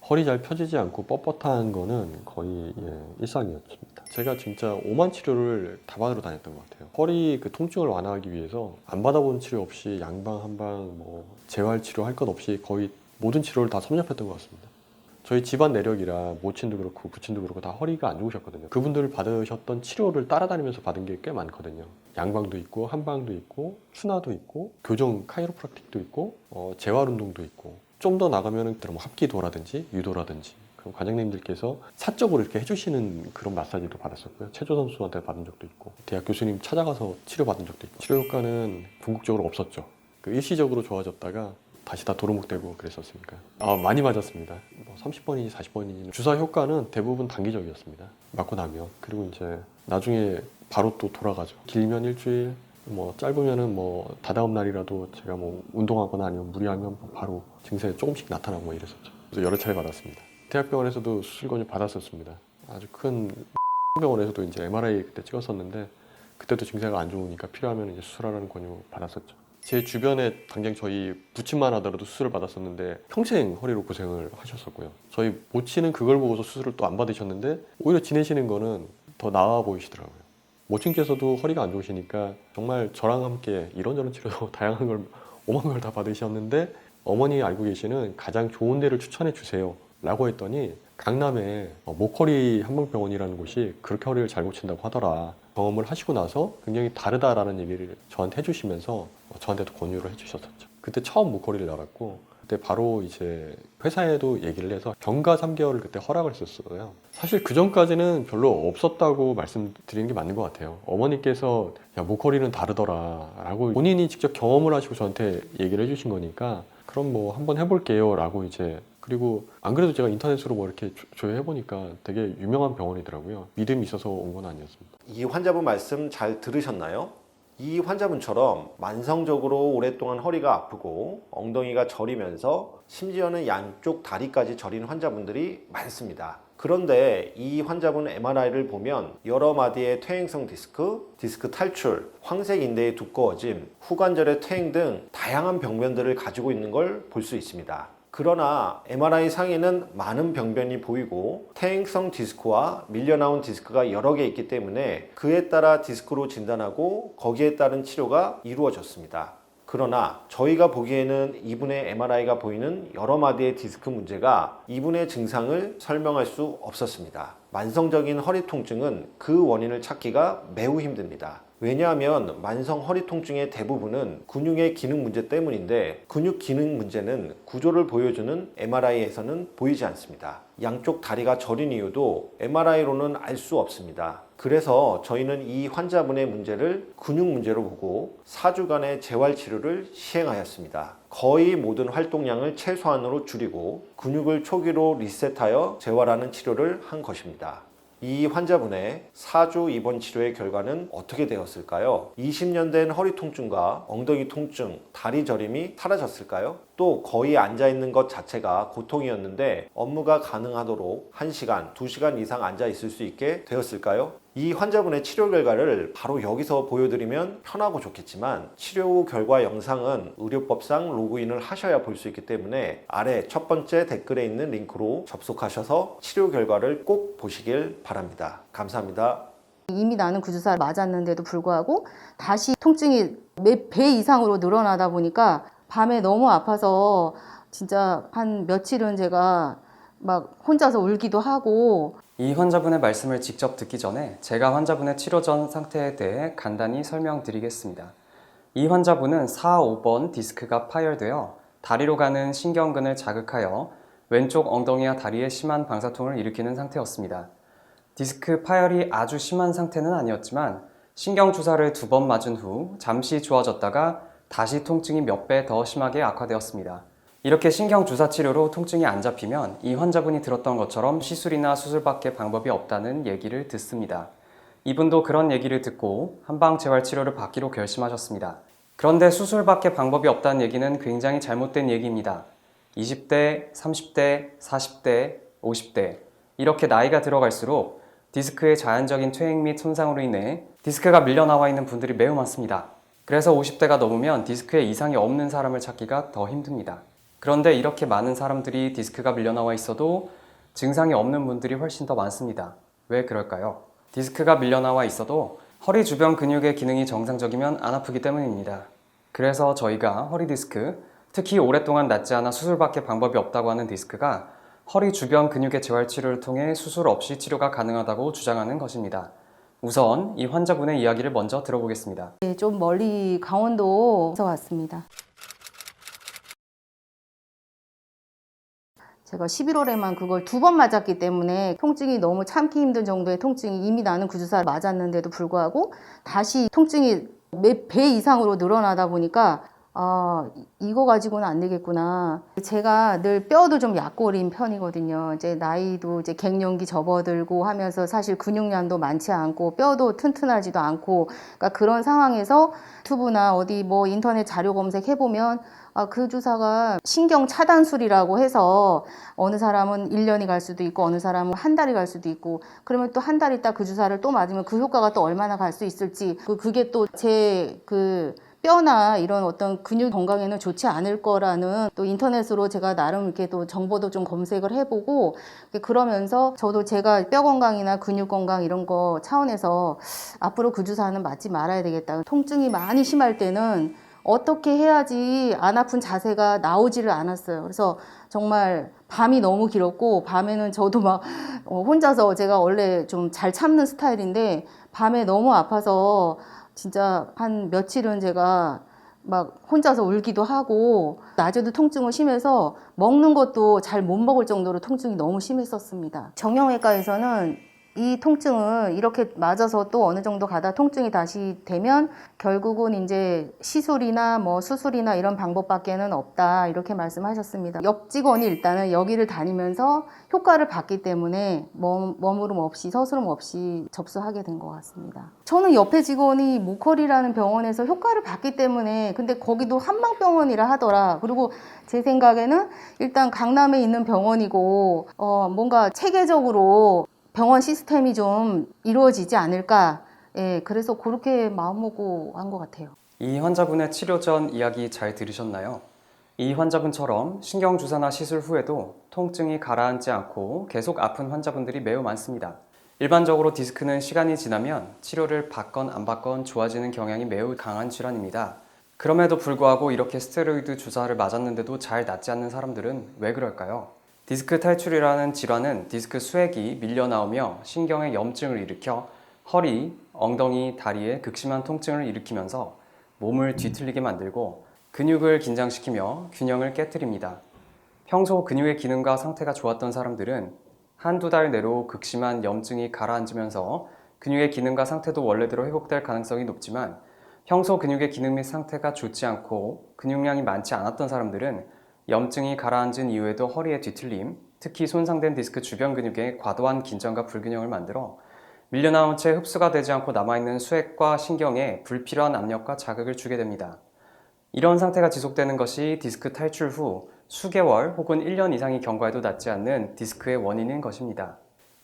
허리 잘 펴지지 않고 뻣뻣한 거는 거의 일상이었습니다. 제가 진짜 오만 치료를 다 받으러 다녔던 것 같아요. 허리 그 통증을 완화하기 위해서 안 받아본 치료 없이 양방, 한방, 뭐 재활 치료 할 것 없이 거의 모든 치료를 다 섭렵했던 것 같습니다. 저희 집안 내력이라 모친도 그렇고 부친도 그렇고 다 허리가 안 좋으셨거든요. 그분들 받으셨던 치료를 따라다니면서 받은 게 꽤 많거든요. 양방도 있고 한방도 있고 추나도 있고 교정 카이로프락틱도 있고 재활 운동도 있고 좀 더 나가면은 뭐 합기도라든지 유도라든지 그럼 관장님들께서 사적으로 이렇게 해주시는 그런 마사지도 받았었고요. 체조 선수한테 받은 적도 있고 대학 교수님 찾아가서 치료받은 적도 있고 치료 효과는 궁극적으로 없었죠. 그 일시적으로 좋아졌다가 다시 다 도루묵되고 그랬었으니까 많이 맞았습니다. 뭐 30번이니 40번이니 주사 효과는 대부분 단기적이었습니다. 맞고 나면 그리고 이제 나중에 바로 또 돌아가죠. 길면 일주일 뭐 짧으면은 뭐 다다음 날이라도 제가 뭐 운동하거나 아니면 무리하면 바로 증세 조금씩 나타나고 뭐 이랬었죠. 그래서 여러 차례 받았습니다. 대학병원에서도 수술 권유 받았었습니다. 아주 큰 병원에서도 이제 MRI 그때 찍었었는데 그때도 증세가 안 좋으니까 필요하면 이제 수술하라는 권유 받았었죠. 제 주변에 당장 저희 부친만 하더라도 수술을 받았었는데 평생 허리로 고생을 하셨었고요. 저희 모친은 그걸 보고서 수술을 또 안 받으셨는데 오히려 지내시는 거는 더 나아 보이시더라고요. 모친께서도 허리가 안 좋으시니까 정말 저랑 함께 이런저런 치료 다양한 걸 오만 걸 다 받으셨는데 어머니 알고 계시는 가장 좋은 데를 추천해 주세요 라고 했더니 강남에 목허리 한방병원이라는 곳이 그렇게 허리를 잘 고친다고 하더라. 경험을 하시고 나서 굉장히 다르다라는 얘기를 저한테 해주시면서 저한테도 권유를 해주셨었죠. 그때 처음 목허리를 알았고 그때 바로 이제 회사에도 얘기를 해서 병가 3개월을 그때 허락을 했었어요. 사실 그 전까지는 별로 없었다고 말씀드리는 게 맞는 것 같아요. 어머니께서 야 목허리는 다르더라 라고 본인이 직접 경험을 하시고 저한테 얘기를 해주신 거니까 그럼 뭐 한번 해볼게요 라고 이제 그리고 안 그래도 제가 인터넷으로 뭐 이렇게 조회해보니까 되게 유명한 병원이더라고요. 믿음이 있어서 온 건 아니었습니다. 이 환자분 말씀 잘 들으셨나요? 이 환자분처럼 만성적으로 오랫동안 허리가 아프고 엉덩이가 저리면서 심지어는 양쪽 다리까지 저린 환자분들이 많습니다. 그런데 이 환자분 MRI를 보면 여러 마디의 퇴행성 디스크, 디스크 탈출, 황색 인대의 두꺼워짐, 후관절의 퇴행 등 다양한 병변들을 가지고 있는 걸 볼 수 있습니다. 그러나 MRI 상에는 많은 병변이 보이고 퇴행성 디스크와 밀려나온 디스크가 여러 개 있기 때문에 그에 따라 디스크로 진단하고 거기에 따른 치료가 이루어졌습니다. 그러나 저희가 보기에는 이분의 MRI가 보이는 여러 마디의 디스크 문제가 이분의 증상을 설명할 수 없었습니다. 만성적인 허리 통증은 그 원인을 찾기가 매우 힘듭니다. 왜냐하면 만성 허리 통증의 대부분은 근육의 기능 문제 때문인데 근육 기능 문제는 구조를 보여주는 MRI에서는 보이지 않습니다. 양쪽 다리가 저린 이유도 MRI로는 알 수 없습니다. 그래서 저희는 이 환자분의 문제를 근육 문제로 보고 4주간의 재활 치료를 시행하였습니다. 거의 모든 활동량을 최소한으로 줄이고 근육을 초기로 리셋하여 재활하는 치료를 한 것입니다. 이 환자분의 4주 입원 치료의 결과는 어떻게 되었을까요? 20년 된 허리 통증과 엉덩이 통증, 다리 저림이 사라졌을까요? 또 거의 앉아있는 것 자체가 고통이었는데 업무가 가능하도록 1시간, 2시간 이상 앉아 있을 수 있게 되었을까요? 이 환자분의 치료 결과를 바로 여기서 보여드리면 편하고 좋겠지만 치료 후 결과 영상은 의료법상 로그인을 하셔야 볼 수 있기 때문에 아래 첫 번째 댓글에 있는 링크로 접속하셔서 치료 결과를 꼭 보시길 바랍니다. 감사합니다. 이미 나는 구주사를 맞았는데도 불구하고 다시 통증이 몇 배 이상으로 늘어나다 보니까 밤에 너무 아파서 진짜 한 며칠은 제가 막 혼자서 울기도 하고. 이 환자분의 말씀을 직접 듣기 전에 제가 환자분의 치료 전 상태에 대해 간단히 설명드리겠습니다. 이 환자분은 4, 5번 디스크가 파열되어 다리로 가는 신경근을 자극하여 왼쪽 엉덩이와 다리에 심한 방사통을 일으키는 상태였습니다. 디스크 파열이 아주 심한 상태는 아니었지만 신경 주사를 2번 맞은 후 잠시 좋아졌다가 다시 통증이 몇 배 더 심하게 악화되었습니다. 이렇게 신경 주사 치료로 통증이 안 잡히면 이 환자분이 들었던 것처럼 시술이나 수술밖에 방법이 없다는 얘기를 듣습니다. 이분도 그런 얘기를 듣고 한방재활치료를 받기로 결심하셨습니다. 그런데 수술밖에 방법이 없다는 얘기는 굉장히 잘못된 얘기입니다. 20대, 30대, 40대, 50대 이렇게 나이가 들어갈수록 디스크의 자연적인 퇴행 및 손상으로 인해 디스크가 밀려나와 있는 분들이 매우 많습니다. 그래서 50대가 넘으면 디스크에 이상이 없는 사람을 찾기가 더 힘듭니다. 그런데 이렇게 많은 사람들이 디스크가 밀려나와 있어도 증상이 없는 분들이 훨씬 더 많습니다. 왜 그럴까요? 디스크가 밀려나와 있어도 허리 주변 근육의 기능이 정상적이면 안 아프기 때문입니다. 그래서 저희가 허리 디스크, 특히 오랫동안 낫지 않아 수술밖에 방법이 없다고 하는 디스크가 허리 주변 근육의 재활치료를 통해 수술 없이 치료가 가능하다고 주장하는 것입니다. 우선 이 환자분의 이야기를 먼저 들어보겠습니다. 네, 좀 멀리 강원도에서 왔습니다. 제가 11월에만 그걸 2번 맞았기 때문에 통증이 너무 참기 힘든 정도의 통증이 이미 나는 그 주사를 맞았는데도 불구하고 다시 통증이 몇 배 이상으로 늘어나다 보니까 이거 가지고는 안 되겠구나. 제가 늘 뼈도 좀 약골인 편이거든요. 이제 나이도 이제 갱년기 접어들고 하면서 사실 근육량도 많지 않고 뼈도 튼튼하지도 않고 그러니까 그런 상황에서 유튜브나 어디 뭐 인터넷 자료 검색해보면 그 주사가 신경 차단술이라고 해서 어느 사람은 1년이 갈 수도 있고 어느 사람은 한 달이 갈 수도 있고 그러면 또 한 달 있다 그 주사를 또 맞으면 그 효과가 또 얼마나 갈 수 있을지 그게 또 제 뼈나 이런 어떤 근육 건강에는 좋지 않을 거라는 또 인터넷으로 제가 나름 이렇게 또 정보도 좀 검색을 해보고 그러면서 저도 제가 뼈 건강이나 근육 건강 이런 거 차원에서 앞으로 그 주사는 맞지 말아야 되겠다. 통증이 많이 심할 때는 어떻게 해야지 안 아픈 자세가 나오지를 않았어요. 그래서 정말 밤이 너무 길었고 밤에는 저도 막 혼자서 제가 원래 좀 잘 참는 스타일인데 밤에 너무 아파서 진짜 한 며칠은 제가 막 혼자서 울기도 하고 낮에도 통증이 심해서 먹는 것도 잘 못 먹을 정도로 통증이 너무 심했었습니다. 정형외과에서는 이 통증을 이렇게 맞아서 또 어느 정도 가다 통증이 다시 되면 결국은 이제 시술이나 뭐 수술이나 이런 방법밖에는 없다 이렇게 말씀하셨습니다. 옆 직원이 일단은 여기를 다니면서 효과를 봤기 때문에 머무름 없이 서스름 없이 접수하게 된 것 같습니다. 저는 옆에 직원이 모컬이라는 병원에서 효과를 봤기 때문에 근데 거기도 한방병원이라 하더라. 그리고 제 생각에는 일단 강남에 있는 병원이고 뭔가 체계적으로 병원 시스템이 좀 이루어지지 않을까. 예, 그래서 그렇게 마음먹고 한 것 같아요. 이 환자분의 치료 전 이야기 잘 들으셨나요? 이 환자분처럼 신경주사나 시술 후에도 통증이 가라앉지 않고 계속 아픈 환자분들이 매우 많습니다. 일반적으로 디스크는 시간이 지나면 치료를 받건 안 받건 좋아지는 경향이 매우 강한 질환입니다. 그럼에도 불구하고 이렇게 스테로이드 주사를 맞았는데도 잘 낫지 않는 사람들은 왜 그럴까요? 디스크 탈출이라는 질환은 디스크 수액이 밀려나오며 신경에 염증을 일으켜 허리, 엉덩이, 다리에 극심한 통증을 일으키면서 몸을 뒤틀리게 만들고 근육을 긴장시키며 균형을 깨뜨립니다. 평소 근육의 기능과 상태가 좋았던 사람들은 한두 달 내로 극심한 염증이 가라앉으면서 근육의 기능과 상태도 원래대로 회복될 가능성이 높지만 평소 근육의 기능 및 상태가 좋지 않고 근육량이 많지 않았던 사람들은 염증이 가라앉은 이후에도 허리의 뒤틀림, 특히 손상된 디스크 주변 근육에 과도한 긴장과 불균형을 만들어 밀려나온 채 흡수가 되지 않고 남아있는 수액과 신경에 불필요한 압력과 자극을 주게 됩니다. 이런 상태가 지속되는 것이 디스크 탈출 후 수개월 혹은 1년 이상이 경과해도 낫지 않는 디스크의 원인인 것입니다.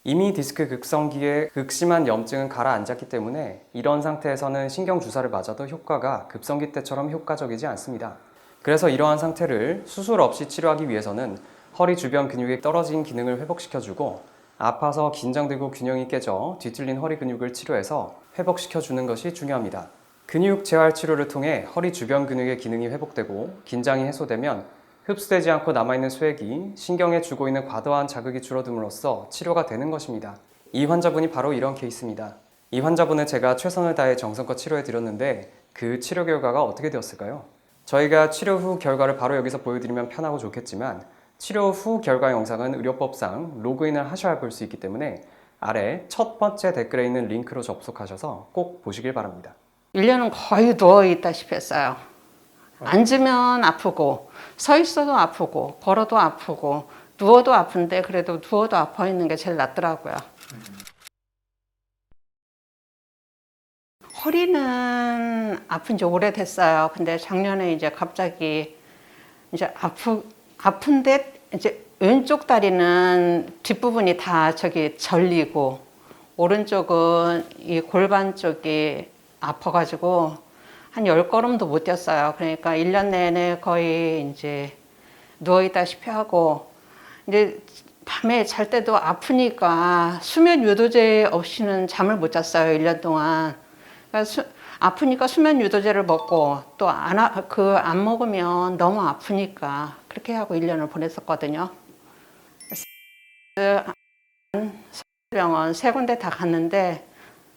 이미 디스크 극성기에 극심한 염증은 가라앉았기 때문에 이런 상태에서는 신경주사를 맞아도 효과가 급성기 때처럼 효과적이지 않습니다. 그래서 이러한 상태를 수술 없이 치료하기 위해서는 허리 주변 근육의 떨어진 기능을 회복시켜주고 아파서 긴장되고 균형이 깨져 뒤틀린 허리 근육을 치료해서 회복시켜주는 것이 중요합니다. 근육 재활 치료를 통해 허리 주변 근육의 기능이 회복되고 긴장이 해소되면 흡수되지 않고 남아있는 수액이 신경에 주고 있는 과도한 자극이 줄어듦으로써 치료가 되는 것입니다. 이 환자분이 바로 이런 케이스입니다. 이 환자분은 제가 최선을 다해 정성껏 치료해 드렸는데 그 치료 결과가 어떻게 되었을까요? 저희가 치료 후 결과를 바로 여기서 보여드리면 편하고 좋겠지만 치료 후 결과 영상은 의료법상 로그인을 하셔야 볼 수 있기 때문에 아래 첫 번째 댓글에 있는 링크로 접속하셔서 꼭 보시길 바랍니다. 1년은 거의 누워있다시피 했어요. 앉으면 아프고 서 있어도 아프고 걸어도 아프고 누워도 아픈데 그래도 누워도 아파 있는 게 제일 낫더라고요. 허리는 아픈 지 오래됐어요. 근데 작년에 이제 갑자기 이제 아픈데 이제 왼쪽 다리는 뒷부분이 다 저기 절리고 오른쪽은 이 골반 쪽이 아파가지고 한 10걸음도 못 뛰었어요. 그러니까 1년 내내 거의 이제 누워있다시피 하고 이제 밤에 잘 때도 아프니까 수면 유도제 없이는 잠을 못 잤어요. 1년 동안. 그러니까 아프니까 수면 유도제를 먹고 또 안 먹으면 너무 아프니까 그렇게 하고 1년을 보냈었거든요. 병원 3군데 다 갔는데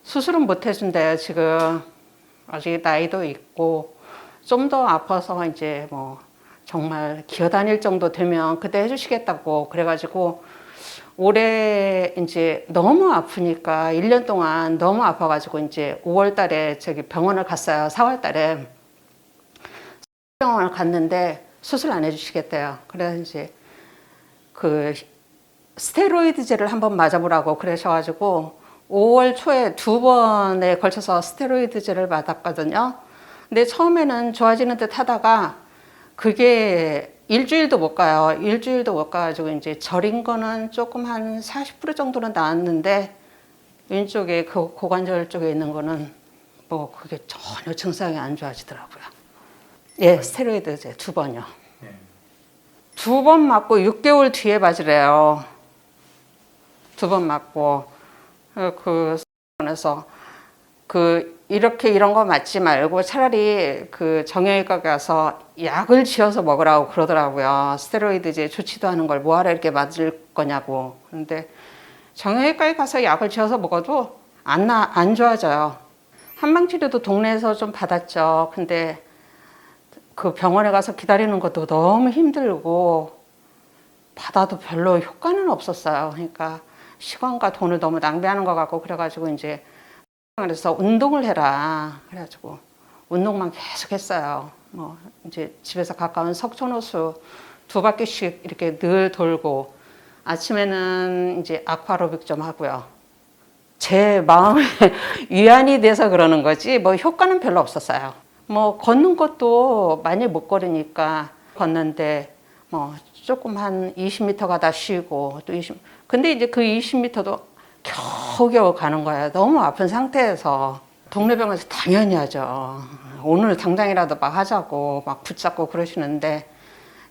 수술은 못 해준대요. 지금 아직 나이도 있고 좀 더 아파서 이제 뭐 정말 기어다닐 정도 되면 그때 해주시겠다고 그래가지고 올해 이제 너무 아프니까 1년 동안 너무 아파가지고 이제 5월 달에 저기 병원을 갔어요. 4월 달에 병원을 갔는데 수술 안 해주시겠대요. 그래서 이제 그 스테로이드제를 한번 맞아보라고 그러셔가지고 5월 초에 2번에 걸쳐서 스테로이드제를 맞았거든요. 근데 처음에는 좋아지는 듯 하다가 그게 일주일도 못 가요. 일주일도 못 가가지고 이제 저린 거는 조금 한 40% 정도는 나았는데 왼쪽에 그 고관절 쪽에 있는 거는 뭐 그게 전혀 증상이 안 좋아지더라고요. 예, 스테로이드제 2번이요. 2번 맞고 6개월 뒤에 맞으래요. 2번 맞고 그래서 이렇게 이런 거 맞지 말고 차라리 그 정형외과 가서 약을 지어서 먹으라고 그러더라고요. 스테로이드제 좋지도 않은 걸 뭐하러 이렇게 맞을 거냐고. 근데 정형외과에 가서 약을 지어서 먹어도 안 좋아져요. 한방치료도 동네에서 좀 받았죠. 근데 그 병원에 가서 기다리는 것도 너무 힘들고 받아도 별로 효과는 없었어요. 그러니까 시간과 돈을 너무 낭비하는 것 같고 그래가지고 이제 그래서 운동을 해라. 그래가지고 운동만 계속 했어요. 뭐 이제 집에서 가까운 석촌호수 2바퀴씩 이렇게 늘 돌고 아침에는 이제 아쿠아로빅 좀 하고요. 제 마음에 위안이 돼서 그러는 거지 뭐 효과는 별로 없었어요. 뭐 걷는 것도 많이 못 걸으니까 걷는데 뭐 조금 한 20m 가다 쉬고 또 20. 근데 이제 그 20m도 겨우겨우 가는 거예요. 너무 아픈 상태에서. 동네 병원에서 당연히 하죠. 오늘 당장이라도 막 하자고 막 붙잡고 그러시는데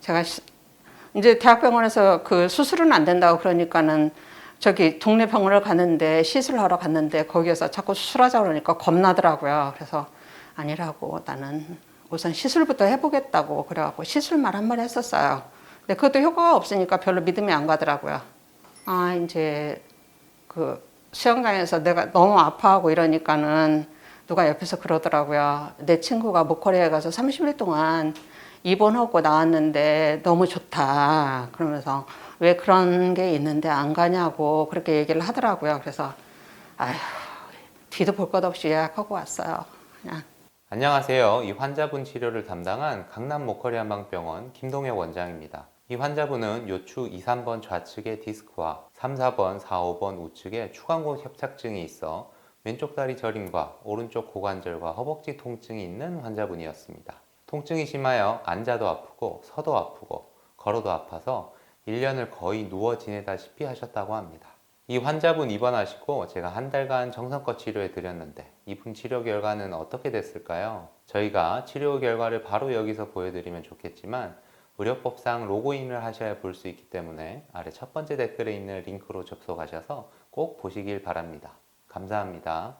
제가 이제 대학병원에서 그 수술은 안 된다고 그러니까는 저기 동네 병원을 갔는데 시술하러 갔는데 거기에서 자꾸 수술하자 그러니까 겁나더라고요. 그래서 아니라고 나는 우선 시술부터 해보겠다고 그래갖고 시술만 한 번 했었어요. 근데 그것도 효과가 없으니까 별로 믿음이 안 가더라고요. 이제 그 수영장에서 내가 너무 아파하고 이러니까는 누가 옆에서 그러더라고요. 내 친구가 모코리아에 가서 30일 동안 입원하고 나왔는데 너무 좋다. 그러면서 왜 그런 게 있는데 안 가냐고 그렇게 얘기를 하더라고요. 그래서 아휴 뒤도 볼 것 없이 예약하고 왔어요. 그냥. 안녕하세요. 이 환자분 치료를 담당한 강남 모커리 한방병원 김동혁 원장입니다. 이 환자분은 요추 2, 3번 좌측의 디스크와 3, 4번, 4, 5번 우측에 추간골 협착증이 있어 왼쪽 다리 저림과 오른쪽 고관절과 허벅지 통증이 있는 환자분이었습니다. 통증이 심하여 앉아도 아프고 서도 아프고 걸어도 아파서 1년을 거의 누워 지내다시피 하셨다고 합니다. 이 환자분 입원하시고 제가 한 달간 정성껏 치료해 드렸는데 이분 치료 결과는 어떻게 됐을까요? 저희가 치료 결과를 바로 여기서 보여드리면 좋겠지만 의료법상 로그인을 하셔야 볼 수 있기 때문에 아래 첫 번째 댓글에 있는 링크로 접속하셔서 꼭 보시길 바랍니다. 감사합니다.